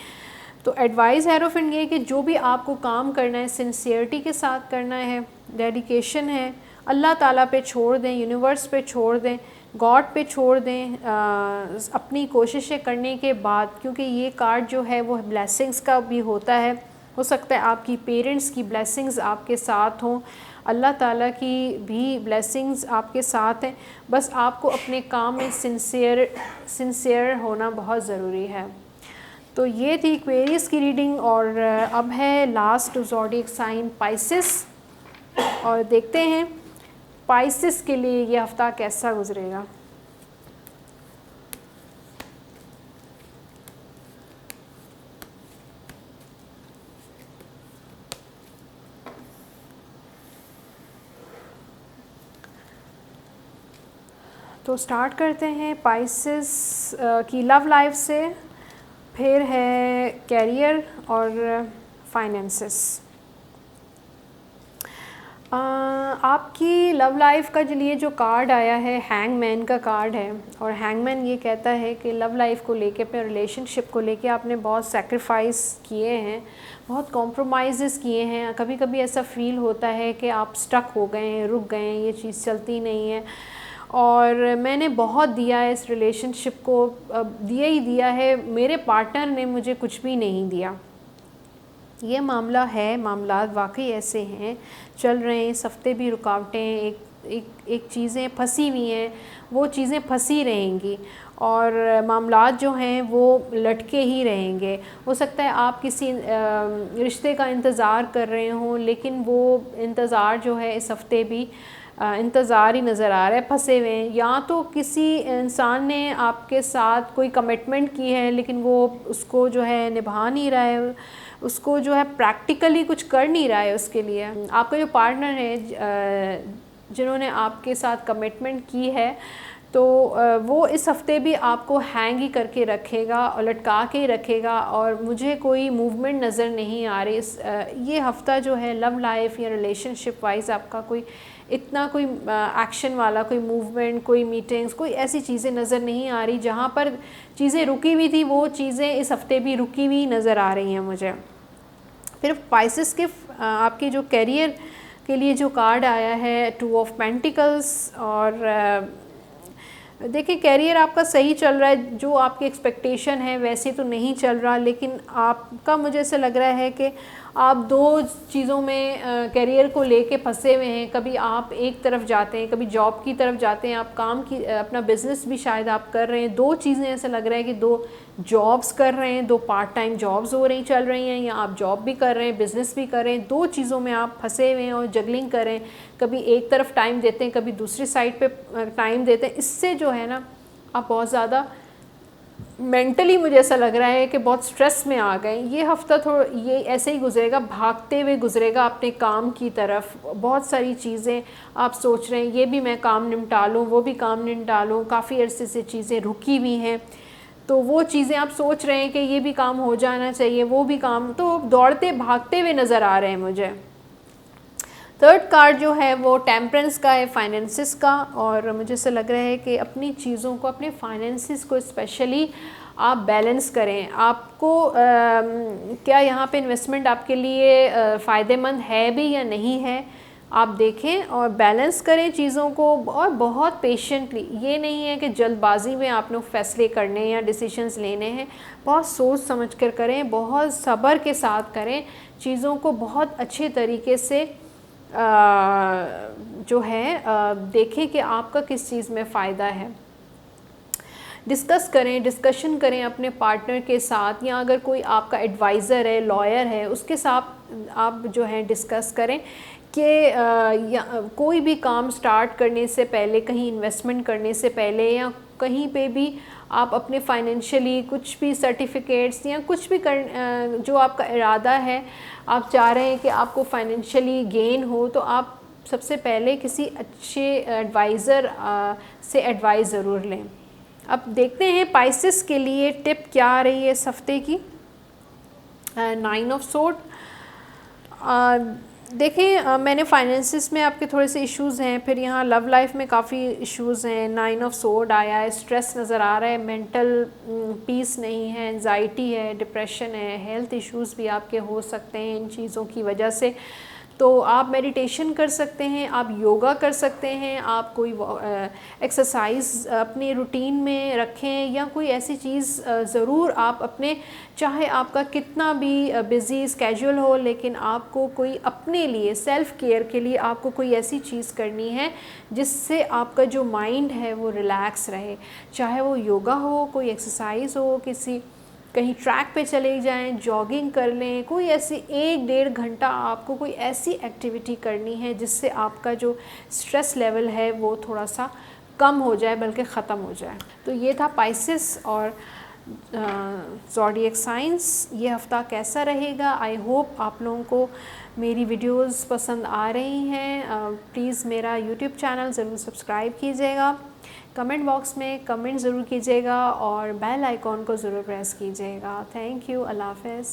तो एडवाइस हेरोफेंट ये कि जो भी आपको काम करना है सिंसियरिटी के साथ करना है, डेडिकेशन है, अल्लाह ताला पे छोड़ दें, यूनिवर्स पे छोड़ दें, गॉड पे छोड़ दें अपनी कोशिशें करने के बाद, क्योंकि ये कार्ड जो है वो ब्लेसिंग्स का भी होता है। हो सकता है आपकी पेरेंट्स की ब्लेसिंग्स आपके साथ हों, अल्लाह ताला की भी ब्लेसिंग्स आपके साथ हैं। बस आपको अपने काम में सिंसियर होना बहुत ज़रूरी है। तो ये थी एक्वेरियस की रीडिंग। और अब है लास्ट ज़ोडिएक साइन पाइसेस, और देखते हैं पाइसेस के लिए ये हफ़्ता कैसा गुजरेगा। तो स्टार्ट करते हैं पाइसेस की लव लाइफ से, फिर है कैरियर और फाइनेंसेस। आपकी लव लाइफ का लिए जो कार्ड आया है हैंगमैन का कार्ड है, और हैंगमैन ये कहता है कि लव लाइफ को लेके, अपने रिलेशनशिप को लेके आपने बहुत सैक्रिफाइस किए हैं, बहुत कॉम्प्रोमाइज़ किए हैं। कभी कभी ऐसा फ़ील होता है कि आप स्टक हो गए हैं, रुक गए हैं, ये चीज़ चलती नहीं है, और मैंने बहुत दिया है इस रिलेशनशिप को, दिया ही दिया है, मेरे पार्टनर ने मुझे कुछ भी नहीं दिया। ये मामला है, मामला वाकई ऐसे हैं, चल रहे हैं। इस हफ्ते भी रुकावटें, एक एक चीज़ें फंसी हुई हैं, वो चीज़ें फंसी रहेंगी और मामलात जो हैं वो लटके ही रहेंगे। हो सकता है आप किसी रिश्ते का इंतज़ार कर रहे हों, लेकिन वो इंतज़ार जो है इस हफ़्ते भी इंतज़ार ही नज़र आ रहा है, फंसे हुए हैं। या तो किसी इंसान ने आपके साथ कोई कमिटमेंट की है, लेकिन वो उसको जो है निभा नहीं रहा है, उसको जो है प्रैक्टिकली कुछ कर नहीं रहा है उसके लिए। आपका जो पार्टनर है जिन्होंने आपके साथ कमिटमेंट की है, तो वो इस हफ़्ते भी आपको हैंग ही करके रखेगा और लटका के ही रखेगा और मुझे कोई मूवमेंट नज़र नहीं आ रही। ये हफ़्ता जो है लव लाइफ या रिलेशनशिप वाइज आपका कोई इतना कोई एक्शन वाला कोई मूवमेंट, कोई मीटिंग्स, कोई ऐसी चीज़ें नज़र नहीं आ रही। जहाँ पर चीज़ें रुकी हुई थी वो चीज़ें इस हफ़्ते भी रुकी हुई नज़र आ रही हैं मुझे। फिर स्पाइसेस के आपके जो करियर के लिए जो कार्ड आया है 2 ऑफ पेंटिकल्स, और देखिए करियर आपका सही चल रहा है, जो आपकी एक्सपेक्टेशन है वैसे तो नहीं चल रहा, लेकिन आपका मुझे ऐसा लग रहा है कि आप दो चीज़ों में करियर को लेके फंसे हुए हैं। कभी आप एक तरफ जाते हैं, कभी जॉब की तरफ जाते हैं, आप काम की अपना बिज़नेस भी शायद आप कर रहे हैं। दो चीज़ें ऐसा लग रहा है कि दो जॉब्स कर रहे हैं, दो पार्ट टाइम जॉब्स हो रही चल रही हैं, या आप जॉब भी कर रहे हैं, बिज़नेस भी कर रहे हैं। दो चीज़ों में आप फंसे हुए हैं और जगलिंग कर रहे हैं। कभी एक तरफ टाइम देते हैं, कभी दूसरी साइड पे टाइम देते हैं। इससे जो है ना आप बहुत ज़्यादा मेंटली मुझे ऐसा लग रहा है कि बहुत स्ट्रेस में आ गए। ये हफ़्ता थोड़ा ये ऐसे ही गुजरेगा, भागते हुए गुजरेगा अपने काम की तरफ। बहुत सारी चीज़ें आप सोच रहे हैं, ये भी मैं काम निपटा लूँ, वो भी काम निपटा लूँ। काफ़ी अरसे से चीज़ें रुकी हुई हैं, तो वो चीज़ें आप सोच रहे हैं कि ये भी काम हो जाना चाहिए, वो भी काम, तो दौड़ते भागते हुए नज़र आ रहे हैं मुझे। थर्ड कार्ड जो है वो टेम्परेंस का है, फाइनेंसिस का, और मुझे ऐसा लग रहा है कि अपनी चीज़ों को, अपने फाइनेंसिस को स्पेशली आप बैलेंस करें। आपको क्या यहाँ पे इन्वेस्टमेंट आपके लिए फ़ायदेमंद है भी या नहीं है, आप देखें और बैलेंस करें चीज़ों को, और बहुत पेशेंटली। ये नहीं है कि जल्दबाजी में आप लोग फ़ैसले करने या डिसीजंस लेने हैं, बहुत सोच समझ कर करें, बहुत सब्र के साथ करें चीज़ों को, बहुत अच्छे तरीके से जो है देखें कि आपका किस चीज़ में फ़ायदा है। डिस्कशन करें अपने पार्टनर के साथ, या अगर कोई आपका एडवाइज़र है, लॉयर है, उसके साथ आप जो है डिस्कस करें कि कोई भी काम स्टार्ट करने से पहले, कहीं इन्वेस्टमेंट करने से पहले, या कहीं पे भी आप अपने फाइनेंशियली कुछ भी सर्टिफिकेट्स या कुछ भी जो आपका इरादा है, आप चाह रहे हैं कि आपको फाइनेंशियली गेन हो, तो आप सबसे पहले किसी अच्छे एडवाइज़र से एडवाइस ज़रूर लें। अब देखते हैं स्पाइसेस के लिए टिप क्या आ रही है इस हफ्ते की। 9 ऑफ सोर्ड। देखें मैंने फाइनेंसिस में आपके थोड़े से इश्यूज़ हैं, फिर यहाँ लव लाइफ में काफ़ी इश्यूज़ हैं। 9 ऑफ सोर्ड आया है, स्ट्रेस नज़र आ रहा है, मेंटल पीस नहीं है, एंजाइटी है, डिप्रेशन है, हेल्थ इश्यूज़ भी आपके हो सकते हैं इन चीज़ों की वजह से। तो आप मेडिटेशन कर सकते हैं, आप योगा कर सकते हैं, आप कोई एक्सरसाइज अपने रूटीन में रखें, या कोई ऐसी चीज़ ज़रूर आप अपने, चाहे आपका कितना भी बिज़ी स्केड्यूल हो, लेकिन आपको कोई अपने लिए सेल्फ़ केयर के लिए आपको कोई ऐसी चीज़ करनी है जिससे आपका जो माइंड है वो रिलैक्स रहे। चाहे वो योगा हो, कोई एक्सरसाइज हो, किसी कहीं ट्रैक पे चले जाएं, जॉगिंग कर लें, कोई ऐसी 1-1.5 घंटा आपको कोई ऐसी एक्टिविटी करनी है जिससे आपका जो स्ट्रेस लेवल है वो थोड़ा सा कम हो जाए, बल्कि ख़त्म हो जाए। तो ये था स्पाइसेस और ज़ोडिएक साइंस। ये हफ़्ता कैसा रहेगा, आई होप आप लोगों को मेरी वीडियोस पसंद आ रही हैं। प्लीज़ मेरा यूट्यूब चैनल ज़रूर सब्सक्राइब कीजिएगा, कमेंट बॉक्स में कमेंट ज़रूर कीजिएगा और बेल आइकॉन को ज़रूर प्रेस कीजिएगा। थैंक यू, अल्लाह हाफ़िज़।